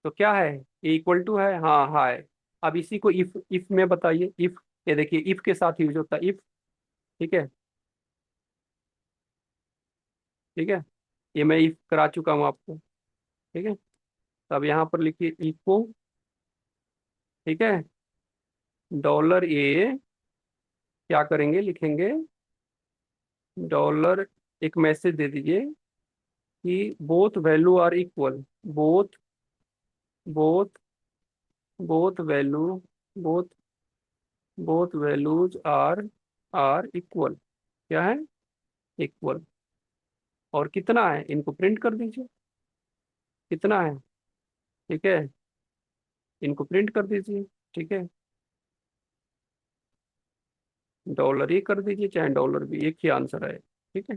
Speaker 1: तो क्या है? A है। हाँ है। अब इसी को इफ में बताइए। इफ, ये देखिए इफ के साथ यूज होता है, इफ। ठीक है। ठीक है। ये मैं इफ करा चुका हूँ आपको। ठीक है। तो अब यहाँ पर लिखिए इको। ठीक है। $A, क्या करेंगे? लिखेंगे डॉलर, एक मैसेज दे दीजिए कि both value are equal. Both both both value both both values are equal. क्या है? इक्वल। और कितना है? इनको प्रिंट कर दीजिए। कितना है? ठीक है। इनको प्रिंट कर दीजिए। ठीक है। $A कर दीजिए चाहे $B, एक ही आंसर है। ठीक है।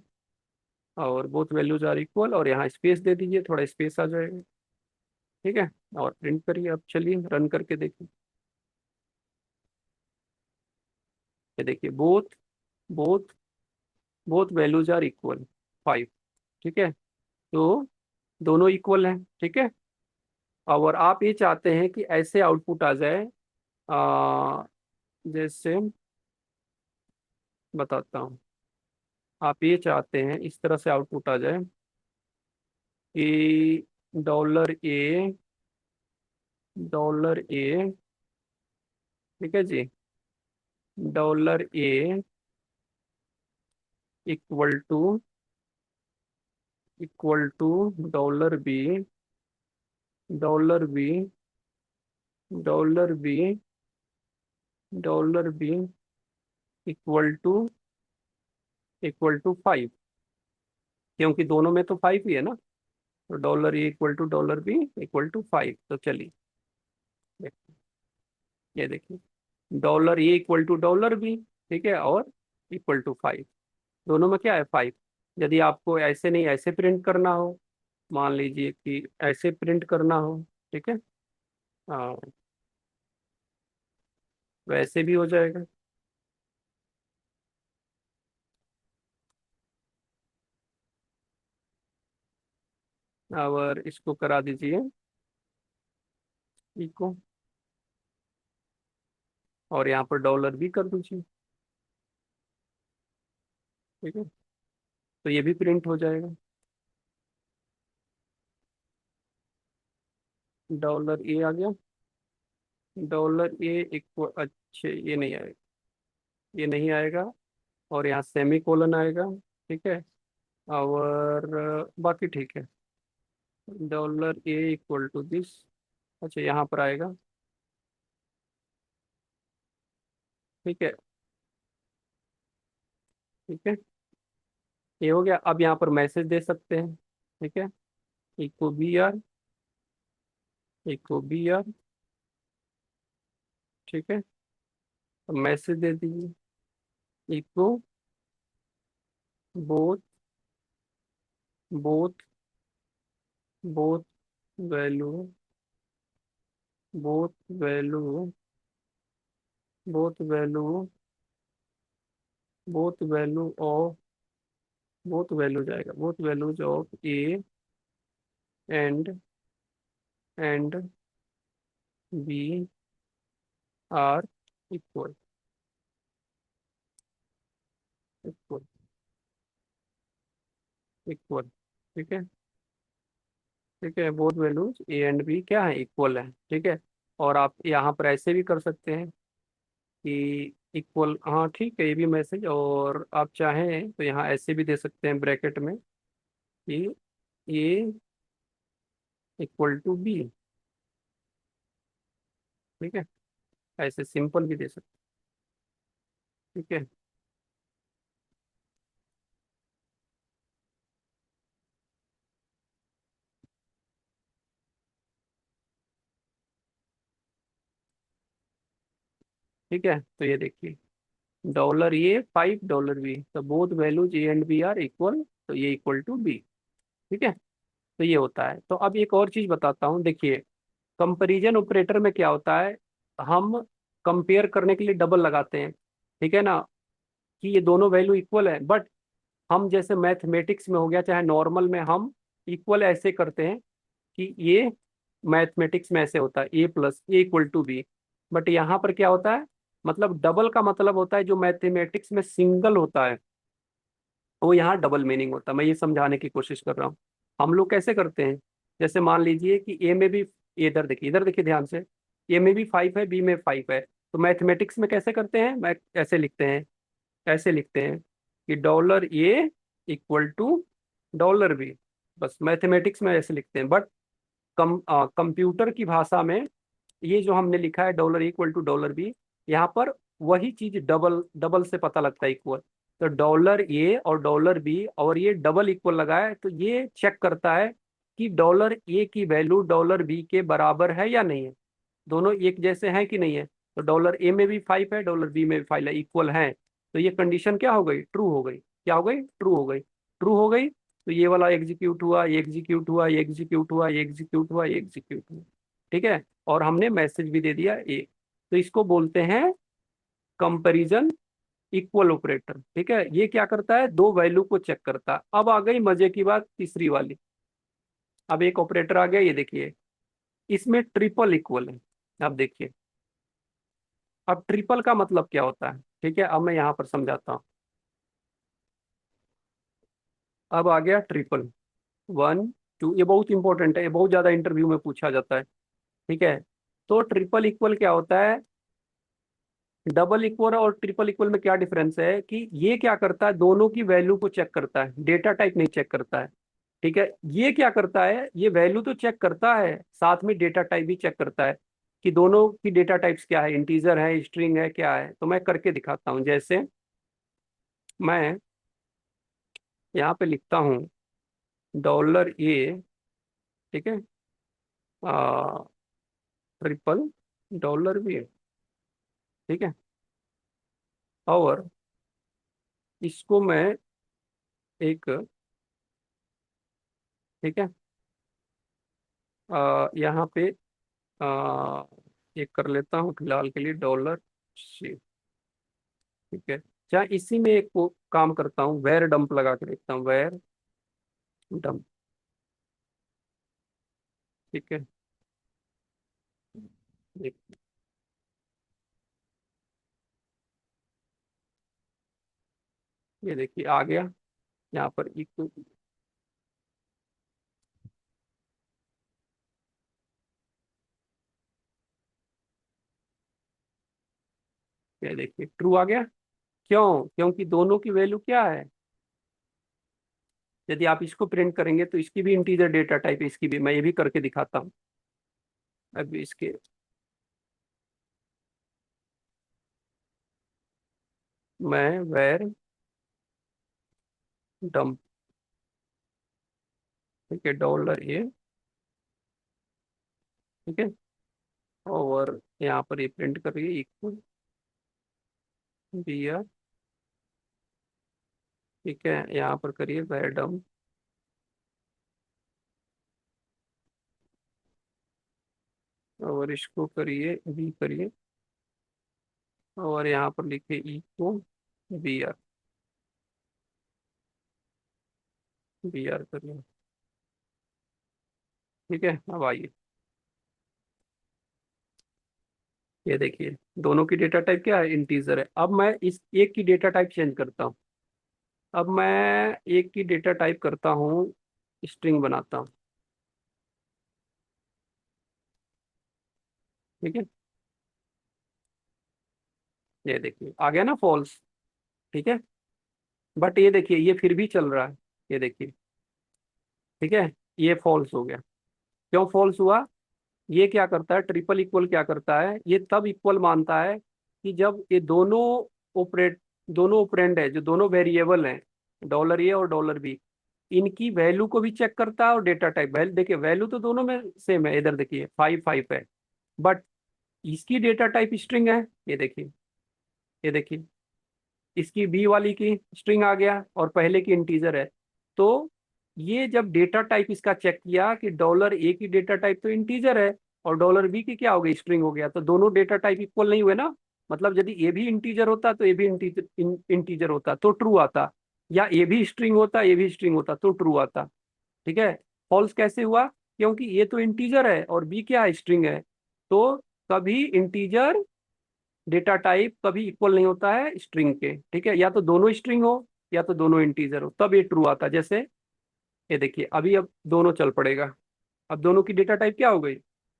Speaker 1: और बोथ वैल्यूज आर इक्वल, और यहाँ स्पेस दे दीजिए, थोड़ा स्पेस आ जाएगा। ठीक है। और प्रिंट करिए। अब चलिए रन करके देखिए। ये देखिए, both both both values are equal 5। ठीक है। तो दोनों इक्वल हैं। ठीक है। और आप ये चाहते हैं कि ऐसे आउटपुट आ जाए, जैसे बताता हूँ। आप ये चाहते हैं इस तरह से आउटपुट आ जाए कि $A $A। ठीक है जी। $A $B $B $B $B equal to 5। क्योंकि दोनों में तो 5 ही है ना। तो $A = $B = 5। तो चलिए, ये देखिए, $A = $B। ठीक है। और =5। दोनों में क्या है? 5। यदि आपको ऐसे नहीं, ऐसे प्रिंट करना हो, मान लीजिए कि ऐसे प्रिंट करना हो। ठीक है। हाँ, वैसे भी हो जाएगा। और इसको करा दीजिए इको, और यहाँ पर $B कर दीजिए। ठीक है। तो ये भी प्रिंट हो जाएगा। $A आ गया। $A इक्वल, अच्छे ये नहीं आएगा, ये नहीं आएगा। और यहाँ सेमी कोलन आएगा। ठीक है। और बाकी ठीक है। $A = this. अच्छा, यहाँ पर आएगा। ठीक है। ठीक है। ये हो गया। अब यहाँ पर मैसेज दे सकते हैं। ठीक है। Echo B are. ठीक है। अब मैसेज दे दीजिए echo both both both value both value both value both value of both value जाएगा, both values of A and and B are equal equal equal. ठीक है। ठीक है, both values A and B क्या है, equal है। ठीक है। और आप यहाँ पर ऐसे भी कर सकते हैं कि इक्वल, हाँ ठीक है, ये भी मैसेज, और आप चाहें तो यहाँ ऐसे भी दे सकते हैं ब्रैकेट में कि ए इक्वल टू बी। ठीक है, ऐसे सिंपल भी दे सकते हैं। ठीक है। ठीक है, तो ये देखिए, dollar A five dollar B, तो both values A and B are equal, तो ये इक्वल टू बी। ठीक है, तो ये होता है। तो अब एक और चीज बताता हूँ, देखिए कंपैरिजन ऑपरेटर में क्या होता है, हम कंपेयर करने के लिए डबल लगाते हैं। ठीक है ना, कि ये दोनों वैल्यू इक्वल है, बट हम जैसे मैथमेटिक्स में हो गया चाहे नॉर्मल में, हम इक्वल ऐसे करते हैं कि ये मैथमेटिक्स में ऐसे होता है A plus A equal to B, but यहाँ पर क्या होता है, मतलब डबल का मतलब होता है जो मैथमेटिक्स में सिंगल होता है वो यहाँ डबल मीनिंग होता है। मैं ये समझाने की कोशिश कर रहा हूँ। हम लोग कैसे करते हैं, जैसे मान लीजिए कि ए में भी, इधर देखिए ध्यान से, ए में भी फाइव है बी में फाइव है, तो मैथमेटिक्स में कैसे करते हैं, मैं ऐसे लिखते हैं, ऐसे लिखते हैं कि dollar A equal to dollar B, बस मैथमेटिक्स में ऐसे लिखते हैं। बट कंप्यूटर की भाषा में ये जो हमने लिखा है dollar equal to dollar B, यहाँ पर वही चीज डबल डबल से पता लगता है इक्वल। तो डॉलर ए और डॉलर बी और ये डबल इक्वल लगा है, तो ये चेक करता है कि डॉलर ए की वैल्यू डॉलर बी के बराबर है या नहीं है, दोनों एक जैसे हैं कि नहीं है। तो डॉलर ए में भी फाइव है डॉलर बी में भी फाइव है, इक्वल है, तो ये कंडीशन क्या हो गई, ट्रू हो गई। क्या हो गई, ट्रू हो गई। ट्रू हो गई, तो ये वाला एग्जीक्यूट हुआ, ये एग्जीक्यूट हुआ, ये एग्जीक्यूट हुआ, ये एग्जीक्यूट हुआ, ये एग्जीक्यूट हुआ। ठीक है, और हमने मैसेज भी दे दिया ए, तो इसको बोलते हैं कंपैरिजन इक्वल ऑपरेटर। ठीक है, ये क्या करता है, दो वैल्यू को चेक करता है। अब आ गई मजे की बात, तीसरी वाली। अब एक ऑपरेटर आ गया, ये देखिए, इसमें ट्रिपल इक्वल है। अब देखिए, अब ट्रिपल का मतलब क्या होता है, ठीक है, अब मैं यहाँ पर समझाता हूँ। अब आ गया ट्रिपल, वन टू, ये बहुत इंपॉर्टेंट है, ये बहुत ज्यादा इंटरव्यू में पूछा जाता है। ठीक है, तो ट्रिपल इक्वल क्या होता है, डबल इक्वल और ट्रिपल इक्वल में क्या डिफरेंस है कि ये क्या करता है, दोनों की वैल्यू को चेक करता है, डेटा टाइप नहीं चेक करता है। ठीक है, ये क्या करता है, ये वैल्यू तो चेक करता है, साथ में डेटा टाइप भी चेक करता है कि दोनों की डेटा टाइप्स क्या है, इंटीजर है, स्ट्रिंग है, क्या है। तो मैं करके दिखाता हूँ, जैसे मैं यहाँ पे लिखता हूँ डॉलर ए, ठीक है, ट्रिपल डॉलर बी, ठीक है, और इसको मैं एक, ठीक है, यहाँ पे आ, एक कर लेता हूँ फिलहाल के लिए डॉलर सी। ठीक है, चाहे इसी में एक को काम करता हूँ, वेर डंप लगा के देखता हूँ, वेर डंप। ठीक है, देख- ये देखिए आ गया यहाँ पर इक्वल, ये देखिए ट्रू आ गया। क्यों, क्योंकि दोनों की वैल्यू क्या है, यदि आप इसको प्रिंट करेंगे तो इसकी भी इंटीजर डेटा टाइप है, इसकी भी, मैं ये भी करके दिखाता हूँ। अब इसके, मैं वेर डंप, ठीक है, डॉलर ए, ठीक है, और यहाँ पर ये प्रिंट करिए इक्वल बी आर, ठीक है, यहाँ पर करिए वेर डंप, और और इसको करिए बी करिए, और यहाँ पर लिखिए ई को बी आर, बी आर करिए। ठीक है, अब आइए, ये देखिए दोनों की डेटा टाइप क्या है, इंटीजर है। अब मैं इस एक की डेटा टाइप चेंज करता हूँ। अब मैं एक की डेटा टाइप करता हूँ, स्ट्रिंग बनाता हूँ। ठीक है, ये देखिए आ गया ना फॉल्स। ठीक है, बट ये देखिए ये फिर भी चल रहा है, ये देखिए। ठीक है, ये फॉल्स हो गया। क्यों फॉल्स हुआ? ये क्या करता है, ट्रिपल इक्वल क्या करता है, ये तब इक्वल मानता है कि जब ये दोनों ऑपरेंड है, जो दोनों वेरिएबल हैं, डॉलर ए और डॉलर बी, इनकी वैल्यू को भी चेक करता है, और डेटा टाइप वैल्यू देखिए, वैल्यू तो दोनों में सेम है, इधर देखिए 5 5 है, बट इसकी डेटा टाइप स्ट्रिंग है, ये देखिए, ये देखिए, इसकी बी वाली की स्ट्रिंग आ गया और पहले की इंटीजर है। तो ये जब डेटा टाइप इसका चेक किया कि डॉलर ए की डेटा टाइप तो इंटीजर है और डॉलर बी की क्या हो गई, स्ट्रिंग हो गया, तो दोनों डेटा टाइप इक्वल नहीं हुए ना। मतलब यदि ए भी इंटीजर होता तो ए भी इंटीजर होता तो ट्रू आता, या ए भी स्ट्रिंग होता ए भी स्ट्रिंग होता तो ट्रू आता। ठीक है, फॉल्स कैसे हुआ? क्योंकि ये तो इंटीजर है और बी क्या है, स्ट्रिंग है। तो कभी इंटीजर डेटा टाइप कभी इक्वल नहीं होता है स्ट्रिंग के। ठीक है, या तो दोनों स्ट्रिंग हो या तो दोनों इंटीजर हो, तब ये ट्रू आता। जैसे ये देखिए अभी, अब दोनों चल पड़ेगा, अब दोनों की डेटा टाइप क्या हो गई,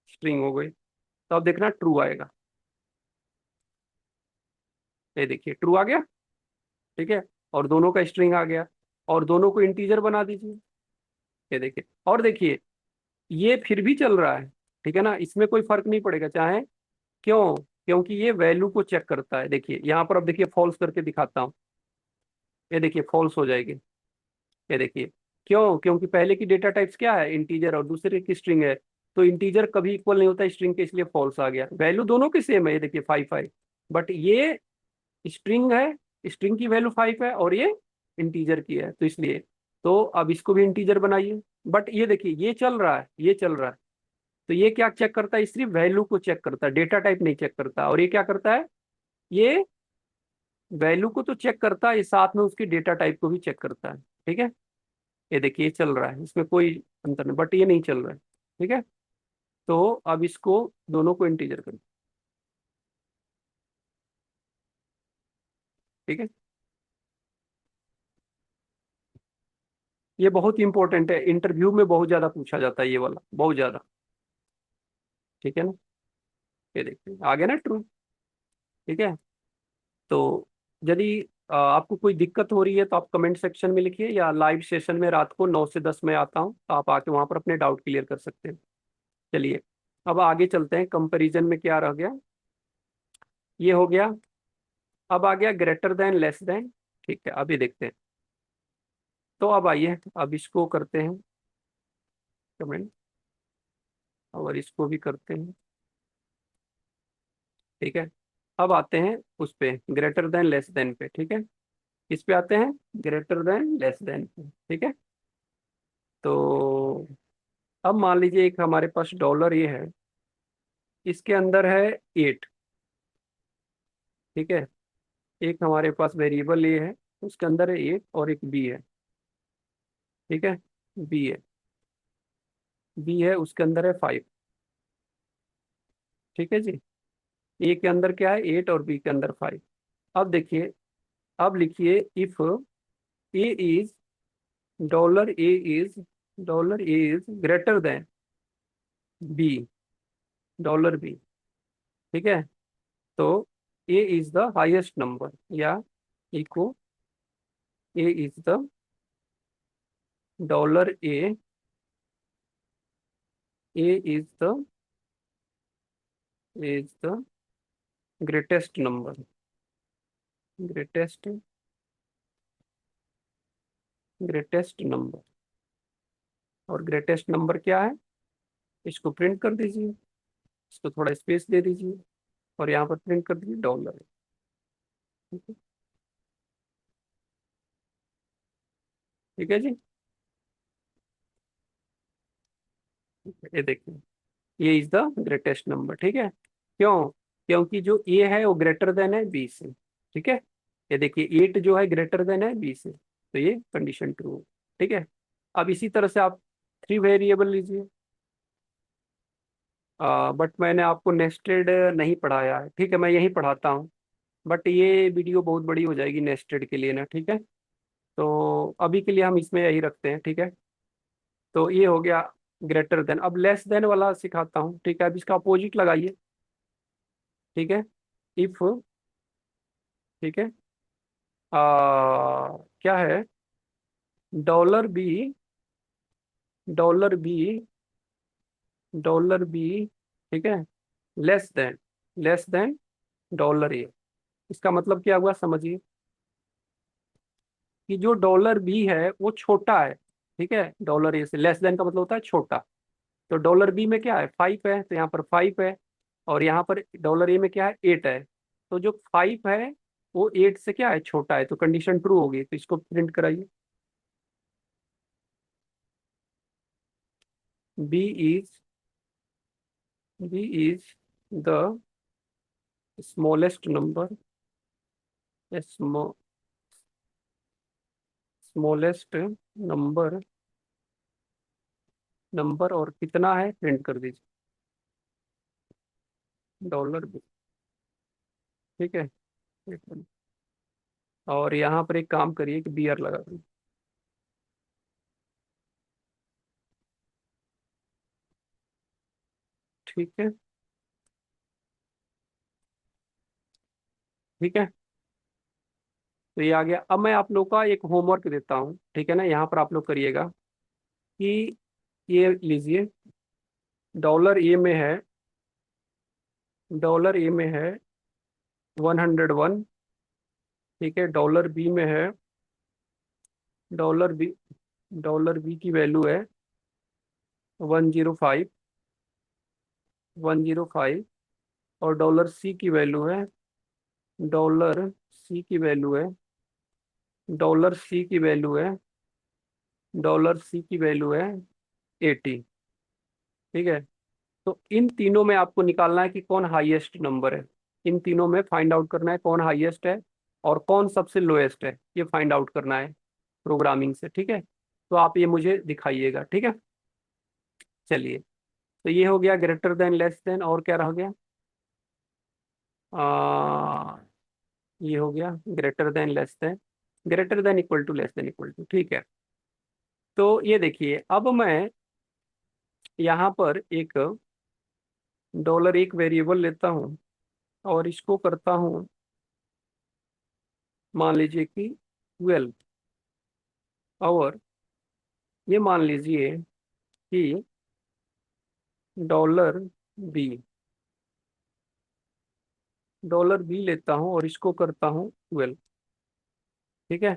Speaker 1: स्ट्रिंग हो गई, तो अब देखना ट्रू आएगा। ये देखिए ट्रू आ गया। ठीक है, और दोनों का स्ट्रिंग आ गया, और दोनों को इंटीजर बना दीजिए। ये देखिए, और देखिए ये फिर भी चल रहा है। ठीक है ना, इसमें कोई फर्क नहीं पड़ेगा चाहे, क्यों? क्योंकि ये वैल्यू को चेक करता है। देखिए यहाँ पर, अब देखिए फॉल्स करके दिखाता हूँ, ये देखिए फॉल्स हो जाएगी। ये देखिए, क्यों? क्योंकि पहले की डेटा टाइप्स क्या है, इंटीजर, और दूसरे की स्ट्रिंग है। तो इंटीजर कभी इक्वल नहीं होता स्ट्रिंग के, इसलिए फॉल्स आ गया। वैल्यू दोनों की सेम है, ये देखिए 5 5, बट ये स्ट्रिंग है, स्ट्रिंग की वैल्यू 5 है और ये इंटीजर की है, तो इसलिए। तो अब इसको भी इंटीजर बनाइए। बट ये देखिए ये चल रहा है, ये चल रहा है। तो ये क्या चेक करता है, सिर्फ वैल्यू को चेक करता है, डेटा टाइप नहीं चेक करता। और ये क्या करता है, ये वैल्यू को तो चेक करता है, ये साथ में उसकी डेटा टाइप को भी चेक करता है। ठीक है, ये देखिए ये चल रहा है, इसमें कोई अंतर नहीं, बट ये नहीं चल रहा है। ठीक है, तो अब इसको दोनों को इंटीजर करें। ठीक है, ये बहुत इंपॉर्टेंट है, इंटरव्यू में बहुत ज्यादा पूछा जाता है ये वाला, बहुत ज्यादा। ठीक है ना, ये देखिए आ गया ना ट्रू। ठीक है, तो यदि आपको कोई दिक्कत हो रही है तो आप कमेंट सेक्शन में लिखिए, या लाइव सेशन में रात को 9 से 10 में आता हूँ, तो आप आके वहां पर अपने डाउट क्लियर कर सकते हैं। चलिए, अब आगे चलते हैं, कंपैरिजन में क्या रह गया, ये हो गया। अब आ गया ग्रेटर देन लेस देन। ठीक है, अभी देखते हैं। तो अब आइए, अब इसको करते हैं कमेंट, और इसको भी करते हैं। ठीक है, अब आते हैं उस पे, ग्रेटर देन लेस देन पे। ठीक है, इस पे आते हैं, ग्रेटर देन लेस देन पे। ठीक है, तो अब मान लीजिए एक हमारे पास डॉलर ये है, इसके अंदर है 8। ठीक है, एक हमारे पास वेरिएबल ये है, उसके अंदर है 8, और एक बी है। ठीक है, बी है, बी है, उसके अंदर है 5। ठीक है जी, ए के अंदर क्या है, 8, और बी के अंदर 5। अब देखिए, अब लिखिए if A is, dollar A is, dollar A is greater than B, dollar B. ठीक है, तो A is the highest number, या echo A is the, dollar A is the greatest number, greatest, greatest number. और greatest number क्या है, इसको print कर दीजिए, इसको थोड़ा स्पेस दे दीजिए, और यहाँ पर प्रिंट कर दीजिए डॉलर। ठीक है, ठीक है जी। ये देखिए, ए इज द ग्रेटेस्ट नंबर, ठीक है। क्यों? क्योंकि जो ए है वो ग्रेटर देन है बी से, ठीक है। ये देखिए 8 जो है ग्रेटर देन है बी से, तो ये कंडीशन ट्रू, ठीक है। अब इसी तरह से आप 3 वेरिएबल लीजिए। बट मैंने आपको नेस्टेड नहीं पढ़ाया है, ठीक है, मैं यही पढ़ाता हूँ। बट ये वीडियो बहुत बड़ी हो जाएगी नेस्टेड के लिए ना, ठीक है। तो अभी के लिए हम इसमें यही रखते हैं, ठीक है। तो ये हो गया ग्रेटर देन। अब लेस देन वाला सिखाता हूँ, ठीक है। अब इसका अपोजिट लगाइए, ठीक है। इफ, ठीक है, क्या है, $b, $b, $b, ठीक है, लेस देन, $a। इसका मतलब क्या हुआ समझिए, कि जो $b है वो छोटा है, ठीक है, $a से। लेस देन का मतलब होता है छोटा। तो $b में क्या है, 5 है, तो यहाँ पर 5 है। और यहाँ पर $a में क्या है, 8 है। तो जो 5 है वो 8 से क्या है, छोटा है, तो कंडीशन ट्रू होगी। तो इसको प्रिंट कराइए। B is B is the smallest number, smallest number, और कितना है प्रिंट कर दीजिए, $b, ठीक है। एक मिनट। और यहाँ पर एक काम करिए कि बियर लगा दीजिए, ठीक है, ठीक है। तो ये आ गया। अब मैं आप लोग का एक होमवर्क देता हूँ, ठीक है ना, यहाँ पर आप लोग करिएगा कि ये लीजिए, $a में है, $a में है 101, ठीक है। $b में है, डॉलर बी $b की वैल्यू है 105, 105। और डॉलर सी की वैल्यू है $80, ठीक है। तो इन तीनों में आपको निकालना है कि कौन हाईएस्ट नंबर है। इन तीनों में फाइंड आउट करना है कौन हाईएस्ट है और कौन सबसे लोएस्ट है, ये फाइंड आउट करना है प्रोग्रामिंग से, ठीक है। तो आप ये मुझे दिखाइएगा, ठीक है। चलिए, तो ये हो गया ग्रेटर देन, लेस देन, और क्या रह गया, आ, ये हो गया greater than, less than, greater than, equal to, less than, equal to, ठीक है। तो ये देखिए, अब मैं यहाँ पर एक वेरिएबल लेता हूँ और इसको करता हूँ, मान लीजिए कि 12। और ये मान लीजिए कि $b, लेता हूँ और इसको करता हूँ 12, ठीक है,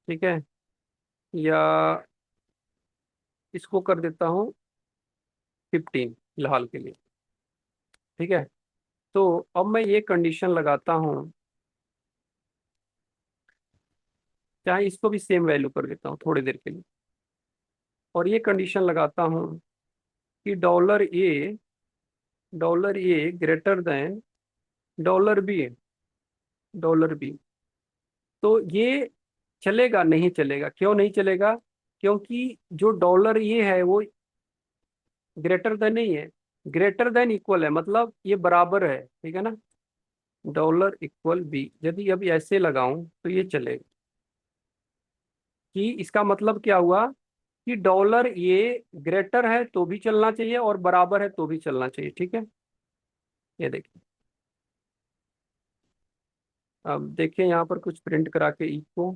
Speaker 1: ठीक है। या इसको कर देता हूँ 15 फिलहाल के लिए, ठीक है। तो अब मैं ये कंडीशन लगाता हूँ, चाहे इसको भी सेम वैल्यू कर देता हूँ थोड़ी देर के लिए। और ये कंडीशन लगाता हूँ कि डॉलर ए ग्रेटर देन $b, $b। तो ये चलेगा? नहीं चलेगा। क्यों नहीं चलेगा? क्योंकि जो डॉलर ये है वो ग्रेटर देन नहीं है, ग्रेटर देन इक्वल है, मतलब ये बराबर है, ठीक है ना। $b यदि अभी ऐसे लगाऊं तो ये चलेगा। कि इसका मतलब क्या हुआ, कि डॉलर ये ग्रेटर है तो भी चलना चाहिए और बराबर है तो भी चलना चाहिए, ठीक है। ये देखिए, अब देखिए यहाँ पर कुछ प्रिंट करा के, इको,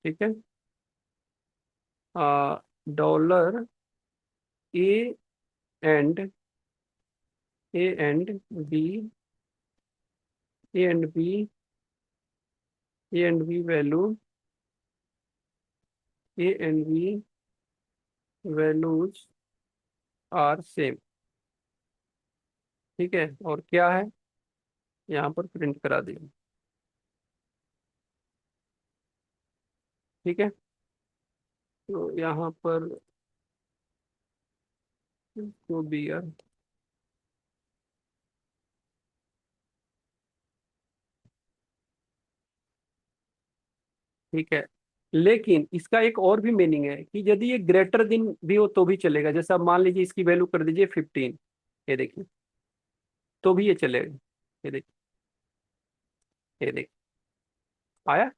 Speaker 1: ठीक है, dollar A and B, A and B value, A and B values are same, ठीक है। और क्या है, यहाँ पर प्रिंट करा दिया, ठीक है, तो यहाँ पर तो भी यार, ठीक है, लेकिन इसका एक और भी मीनिंग है कि यदि ये ग्रेटर दिन भी हो तो भी चलेगा। जैसे आप मान लीजिए इसकी वैल्यू कर दीजिए 15, ये देखिए, तो भी ये चलेगा। ये देखिए, ये देखिए, आया।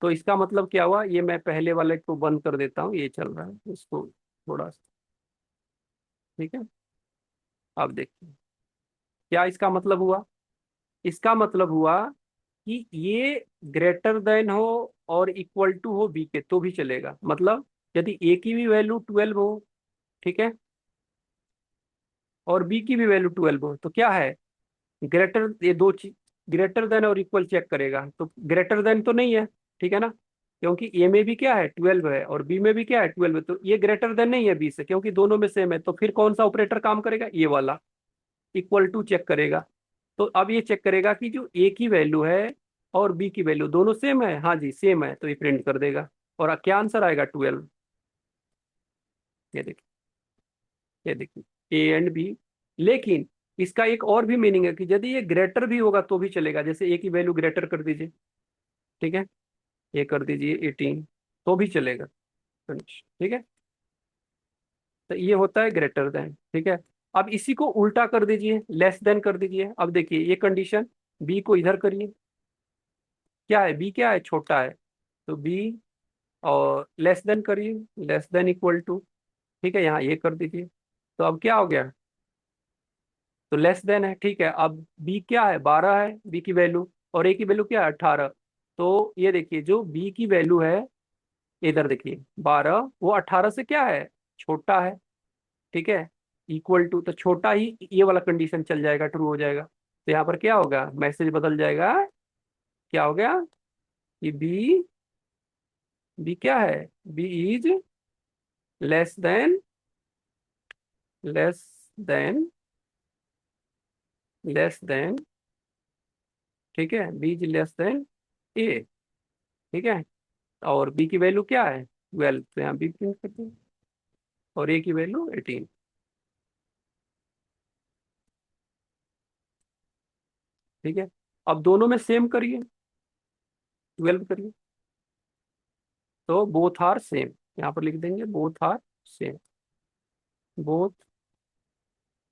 Speaker 1: तो इसका मतलब क्या हुआ, ये मैं पहले वाले को बंद कर देता हूँ, ये चल रहा है, इसको थोड़ा सा, ठीक है। अब देखिए क्या इसका मतलब हुआ। इसका मतलब हुआ कि ये ग्रेटर देन हो और इक्वल टू हो बी के तो भी चलेगा। मतलब यदि ए की भी वैल्यू 12 हो, ठीक है, और बी की भी वैल्यू 12 हो, तो क्या है, ग्रेटर, ये दो चीज, ग्रेटर देन और इक्वल चेक करेगा, तो ग्रेटर देन तो नहीं है, ठीक है ना, क्योंकि ए में भी क्या है 12 है और बी में भी क्या है 12 है, तो ये ग्रेटर देन नहीं है बी से, क्योंकि दोनों में सेम है। तो फिर कौन सा ऑपरेटर काम करेगा, ये वाला, इक्वल टू चेक करेगा। तो अब ये चेक करेगा कि जो ए की वैल्यू है और बी की वैल्यू दोनों सेम है, हाँ जी सेम है, तो ये प्रिंट कर देगा। और क्या आंसर आएगा, 12। ये देखिए, ये देखिए, ए एंड बी। लेकिन इसका एक और भी मीनिंग है कि यदि ये ग्रेटर भी होगा तो भी चलेगा। जैसे ए की वैल्यू ग्रेटर कर दीजिए, ठीक है, ये कर दीजिए 18, तो भी चलेगा, ठीक है। तो ये होता है ग्रेटर देन, ठीक है। अब इसी को उल्टा कर दीजिए, लेस देन कर दीजिए। अब देखिए ये कंडीशन, बी को इधर करिए, क्या है, बी क्या है, छोटा है, तो बी, और लेस देन करिए, लेस देन इक्वल टू, ठीक है, यहाँ ये कर दीजिए। तो अब क्या हो गया, तो लेस देन है, ठीक है। अब बी क्या है, 12 है बी की वैल्यू, और ए की वैल्यू क्या है, 18। तो ये देखिए जो बी की वैल्यू है, इधर देखिए 12, वो 18 से क्या है, छोटा है, ठीक है, इक्वल टू, तो छोटा ही ये वाला कंडीशन चल जाएगा, ट्रू हो जाएगा। तो यहाँ पर क्या होगा, मैसेज बदल जाएगा, क्या हो गया कि बी, बी क्या है, B is less than, less than, less than, ठीक है, B is less than A, ठीक है। और बी की वैल्यू क्या है 12, तो यहाँ बी प्रिंट करते हैं, और ए की वैल्यू 18, ठीक है। अब दोनों में सेम करिए, 12 करिए, तो बोथ आर सेम, यहाँ पर लिख देंगे both are same, both,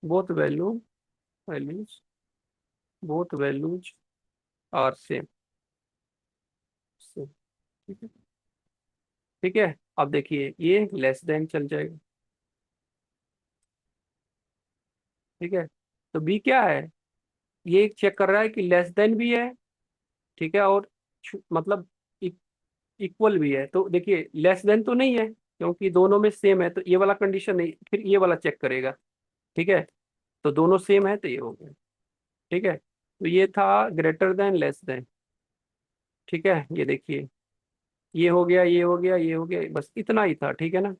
Speaker 1: both value, values, both values are same, same, ठीक है, ठीक है। अब देखिए ये लेस देन चल जाएगा, ठीक है। तो बी क्या है, ये चेक कर रहा है कि लेस देन भी है, ठीक है, और मतलब इक्वल भी है। तो देखिए लेस देन तो नहीं है क्योंकि दोनों में सेम है, तो ये वाला कंडीशन नहीं, फिर ये वाला चेक करेगा, ठीक है। तो दोनों सेम है तो ये हो गया, ठीक है। तो ये था ग्रेटर देन लेस देन, ठीक है। ये देखिए ये हो गया, ये हो गया, ये हो गया, बस इतना ही था, ठीक है ना।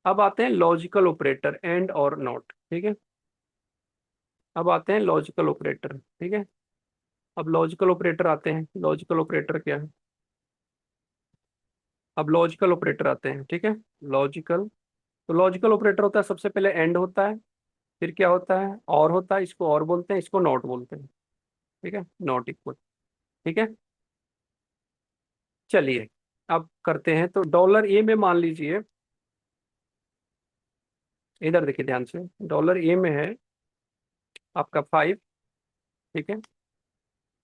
Speaker 1: अब आते हैं लॉजिकल ऑपरेटर, एंड और नॉट, ठीक है। अब आते हैं लॉजिकल ऑपरेटर, ठीक है। अब लॉजिकल ऑपरेटर आते हैं, लॉजिकल ऑपरेटर क्या है, अब लॉजिकल ऑपरेटर आते हैं, ठीक है। लॉजिकल, तो लॉजिकल ऑपरेटर होता है, सबसे पहले एंड होता है, फिर क्या होता है, और होता है, इसको और बोलते हैं, इसको नॉट बोलते हैं, ठीक है, नॉट इक्वल, ठीक है। चलिए अब करते हैं, तो डॉलर ए में मान लीजिए, इधर देखिए ध्यान से, डॉलर ए में है आपका 5, ठीक है,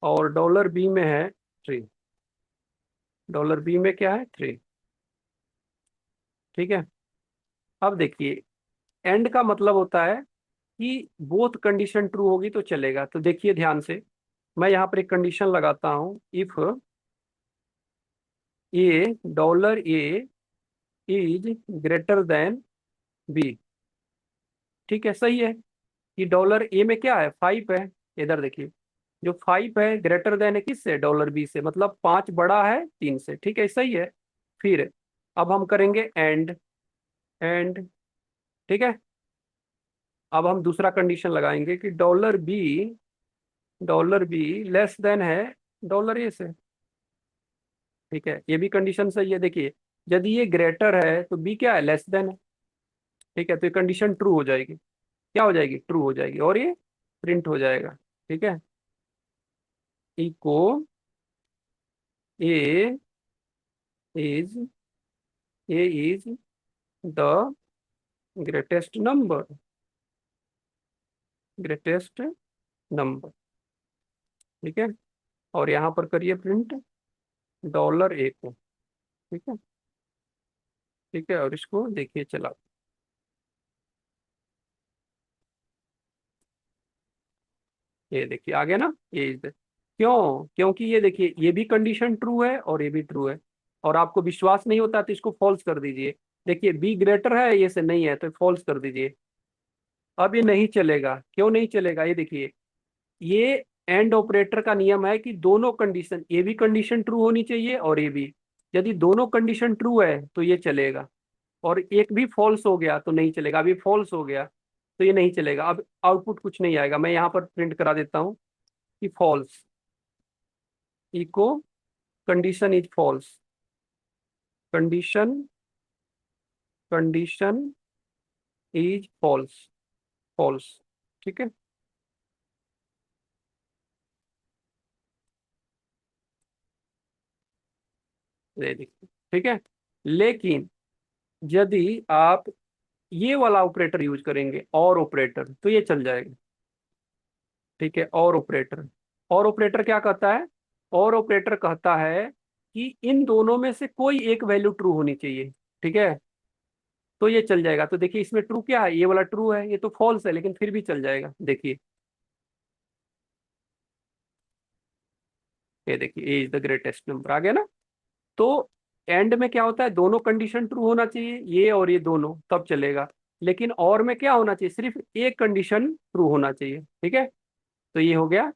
Speaker 1: और डॉलर बी में है 3, डॉलर बी में क्या है 3, ठीक है। अब देखिए एंड का मतलब होता है कि बोथ कंडीशन ट्रू होगी तो चलेगा। तो देखिए ध्यान से, मैं यहाँ पर एक कंडीशन लगाता हूँ, if A, dollar A is greater than B, ठीक है, सही है कि डॉलर ए में क्या है 5 है, इधर देखिए जो 5 है ग्रेटर देन है किससे, डॉलर बी से, मतलब 5 बड़ा है 3 से, ठीक है, सही है। फिर अब हम करेंगे एंड, एंड, ठीक है। अब हम दूसरा कंडीशन लगाएंगे कि dollar B, dollar B less than है डॉलर ए से, ठीक है, ये भी कंडीशन सही है। देखिए, यदि ये ग्रेटर है तो बी क्या है, लेस देन है। ठीक है, तो ये कंडीशन ट्रू हो जाएगी। क्या हो जाएगी, ट्रू हो जाएगी, और ये प्रिंट हो जाएगा। ठीक है, echo A is A is the greatest number, greatest number. ठीक है, और यहाँ पर करिए प्रिंट डॉलर ए को। ठीक है, ठीक है, और इसको देखिए चला। ये देखिए आ गया ना, ये इज क्यों, क्योंकि ये देखिए ये भी कंडीशन ट्रू है और ये भी ट्रू है। और आपको विश्वास नहीं होता तो इसको फॉल्स कर दीजिए। देखिए बी ग्रेटर है, ये से नहीं है, तो फॉल्स कर दीजिए। अब ये नहीं चलेगा, क्यों नहीं चलेगा, ये देखिए, ये एंड ऑपरेटर का नियम है कि दोनों कंडीशन, ये भी कंडीशन ट्रू होनी चाहिए और ये भी। यदि दोनों कंडीशन ट्रू है तो ये चलेगा, और एक भी फॉल्स हो गया तो नहीं चलेगा। अभी फॉल्स हो गया तो ये नहीं चलेगा, अब आउटपुट कुछ नहीं आएगा। मैं यहाँ पर प्रिंट करा देता हूँ कि false, echo condition is false, condition, condition is false, false. ठीक है, ये देखिए। ठीक है, लेकिन यदि आप ये वाला ऑपरेटर यूज करेंगे, और ऑपरेटर, तो ये चल जाएगा। ठीक है, और ऑपरेटर क्या कहता है, और ऑपरेटर कहता है कि इन दोनों में से कोई एक वैल्यू ट्रू होनी चाहिए। ठीक है, तो ये चल जाएगा। तो देखिए इसमें ट्रू क्या है, ये वाला ट्रू है, ये तो फॉल्स है, लेकिन फिर भी चल जाएगा। देखिए, ये देखिए ए इज द ग्रेटेस्ट नंबर आ गया ना। तो एंड में क्या होता है, दोनों कंडीशन ट्रू होना चाहिए, ये और ये दोनों, तब चलेगा। लेकिन और में क्या होना चाहिए, सिर्फ एक कंडीशन ट्रू होना चाहिए। ठीक है, तो ये हो गया।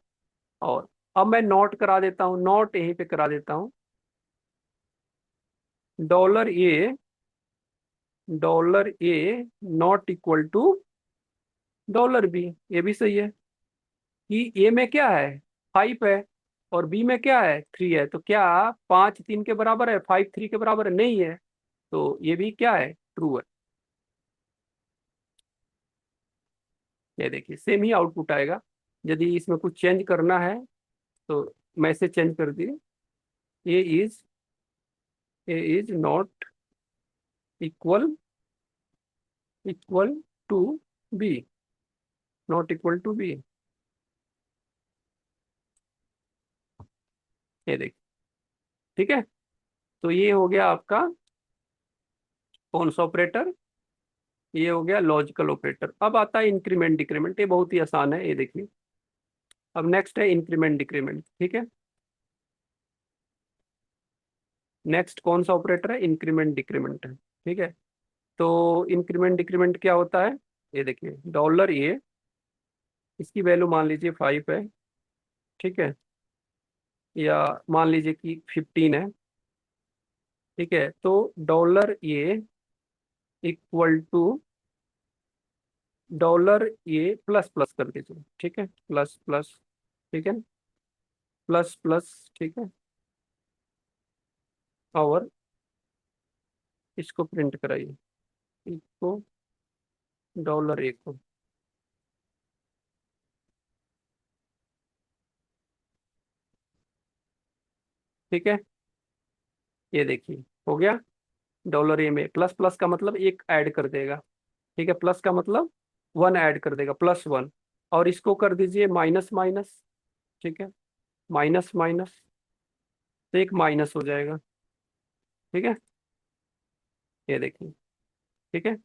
Speaker 1: और अब मैं नोट करा देता हूँ, नोट यहीं पे करा देता हूँ, dollar A, dollar A not equal to dollar B. ये भी सही है कि ए में क्या है, 5 है, और बी में क्या है, 3 है। तो क्या 5 3 के बराबर है, 5 3 के बराबर है? नहीं है। तो ये भी क्या है, ट्रू है। ये देखिए सेम ही आउटपुट आएगा। यदि इसमें कुछ चेंज करना है तो मैसेज चेंज कर दिए, A is, A is not equal, equal to B, not equal to B. ये देखिए। ठीक है, तो ये हो गया आपका कौन सा ऑपरेटर, ये हो गया लॉजिकल ऑपरेटर। अब आता है इंक्रीमेंट डिक्रीमेंट, ये बहुत ही आसान है, ये देखिए। अब नेक्स्ट है इंक्रीमेंट डिक्रीमेंट। ठीक है, नेक्स्ट कौन सा ऑपरेटर है, इंक्रीमेंट डिक्रीमेंट है। ठीक है, तो इंक्रीमेंट डिक्रीमेंट क्या होता है, ये देखिए, डॉलर ए, इसकी वैल्यू मान लीजिए 5 है। ठीक है, या मान लीजिए कि 15 है। ठीक है, तो dollar A equal to dollar A plus plus कर दीजिए। ठीक है, प्लस प्लस। ठीक है, प्लस प्लस। ठीक है, और इसको प्रिंट कराइए, इसको डॉलर ए को। ठीक है, ये देखिए हो गया। डॉलर ए में प्लस प्लस का मतलब एक ऐड कर देगा। ठीक है, प्लस का मतलब 1 ऐड कर देगा, +1। और इसको कर दीजिए माइनस माइनस। ठीक है, माइनस माइनस, तो एक माइनस हो जाएगा। ठीक है, ये देखिए। ठीक है,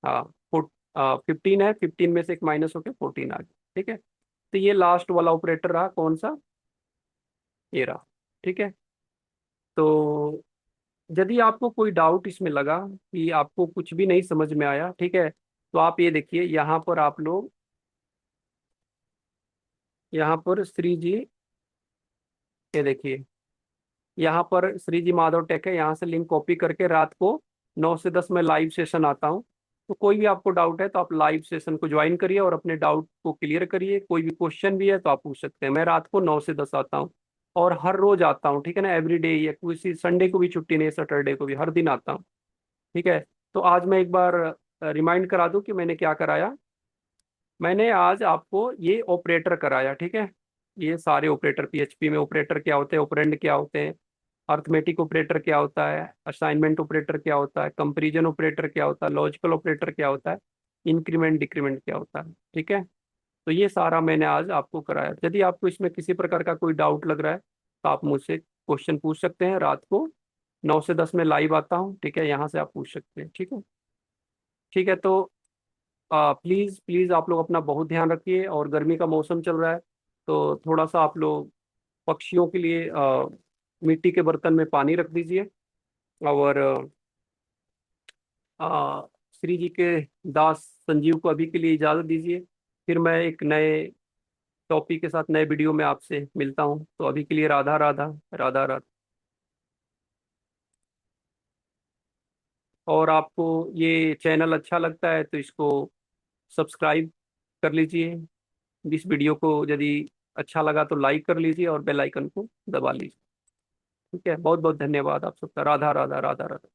Speaker 1: हाँ, 15 है, 15 में से एक माइनस होकर 14 आ गया। ठीक है, तो ये लास्ट वाला ऑपरेटर रहा कौन सा, ये रहा। ठीक है, तो यदि आपको कोई डाउट इसमें लगा कि आपको कुछ भी नहीं समझ में आया, ठीक है, तो आप ये देखिए, यहाँ पर आप लोग, यहाँ पर श्री जी, ये देखिए, यहाँ पर श्री जी माधव टेक है, यहाँ से लिंक कॉपी करके रात को 9 से 10 में लाइव सेशन आता हूँ। तो कोई भी आपको डाउट है तो आप लाइव सेशन को ज्वाइन करिए और अपने डाउट को क्लियर करिए। कोई भी क्वेश्चन भी है तो आप पूछ सकते हैं। मैं रात को 9 से 10 आता हूँ। और हर रोज आता हूँ, ठीक है ना, एवरी डे, या किसी संडे को भी छुट्टी नहीं है, सैटरडे को भी, हर दिन आता हूँ। ठीक है। तो आज मैं एक बार रिमाइंड करा दूं कि मैंने क्या कराया। मैंने आज आपको ये ऑपरेटर कराया, ठीक है। ये सारे ऑपरेटर, पीएचपी में ऑपरेटर क्या होते हैं, ऑपरेंड क्या होते हैं, अर्थमेटिक ऑपरेटर क्या होता है, असाइनमेंट ऑपरेटर क्या होता है, कंपैरिजन ऑपरेटर क्या होता है, लॉजिकल ऑपरेटर क्या होता है, इंक्रीमेंट डिक्रीमेंट क्या होता है, ठीक है। तो ये सारा मैंने आज आपको कराया। यदि आपको इसमें किसी प्रकार का कोई डाउट लग रहा है तो आप मुझसे क्वेश्चन पूछ सकते हैं। रात को 9 से 10 में लाइव आता हूँ, ठीक है, यहाँ से आप पूछ सकते हैं, ठीक है। ठीक है। तो प्लीज़ प्लीज़ आप लोग अपना बहुत ध्यान रखिए, और गर्मी का मौसम चल रहा है, तो थोड़ा सा आप लोग पक्षियों के लिए मिट्टी के बर्तन में पानी रख दीजिए। और श्री जी के दास संजीव को अभी के लिए इजाज़त दीजिए। फिर मैं एक नए टॉपिक के साथ नए वीडियो में आपसे मिलता हूँ। तो अभी के लिए राधा राधा, राधा राधा। और आपको ये चैनल अच्छा लगता है तो इसको सब्सक्राइब कर लीजिए। इस वीडियो को यदि अच्छा लगा तो लाइक कर लीजिए और बेल आइकन को दबा लीजिए। ठीक है। बहुत बहुत धन्यवाद आप सबका। राधा राधा, राधा राधा।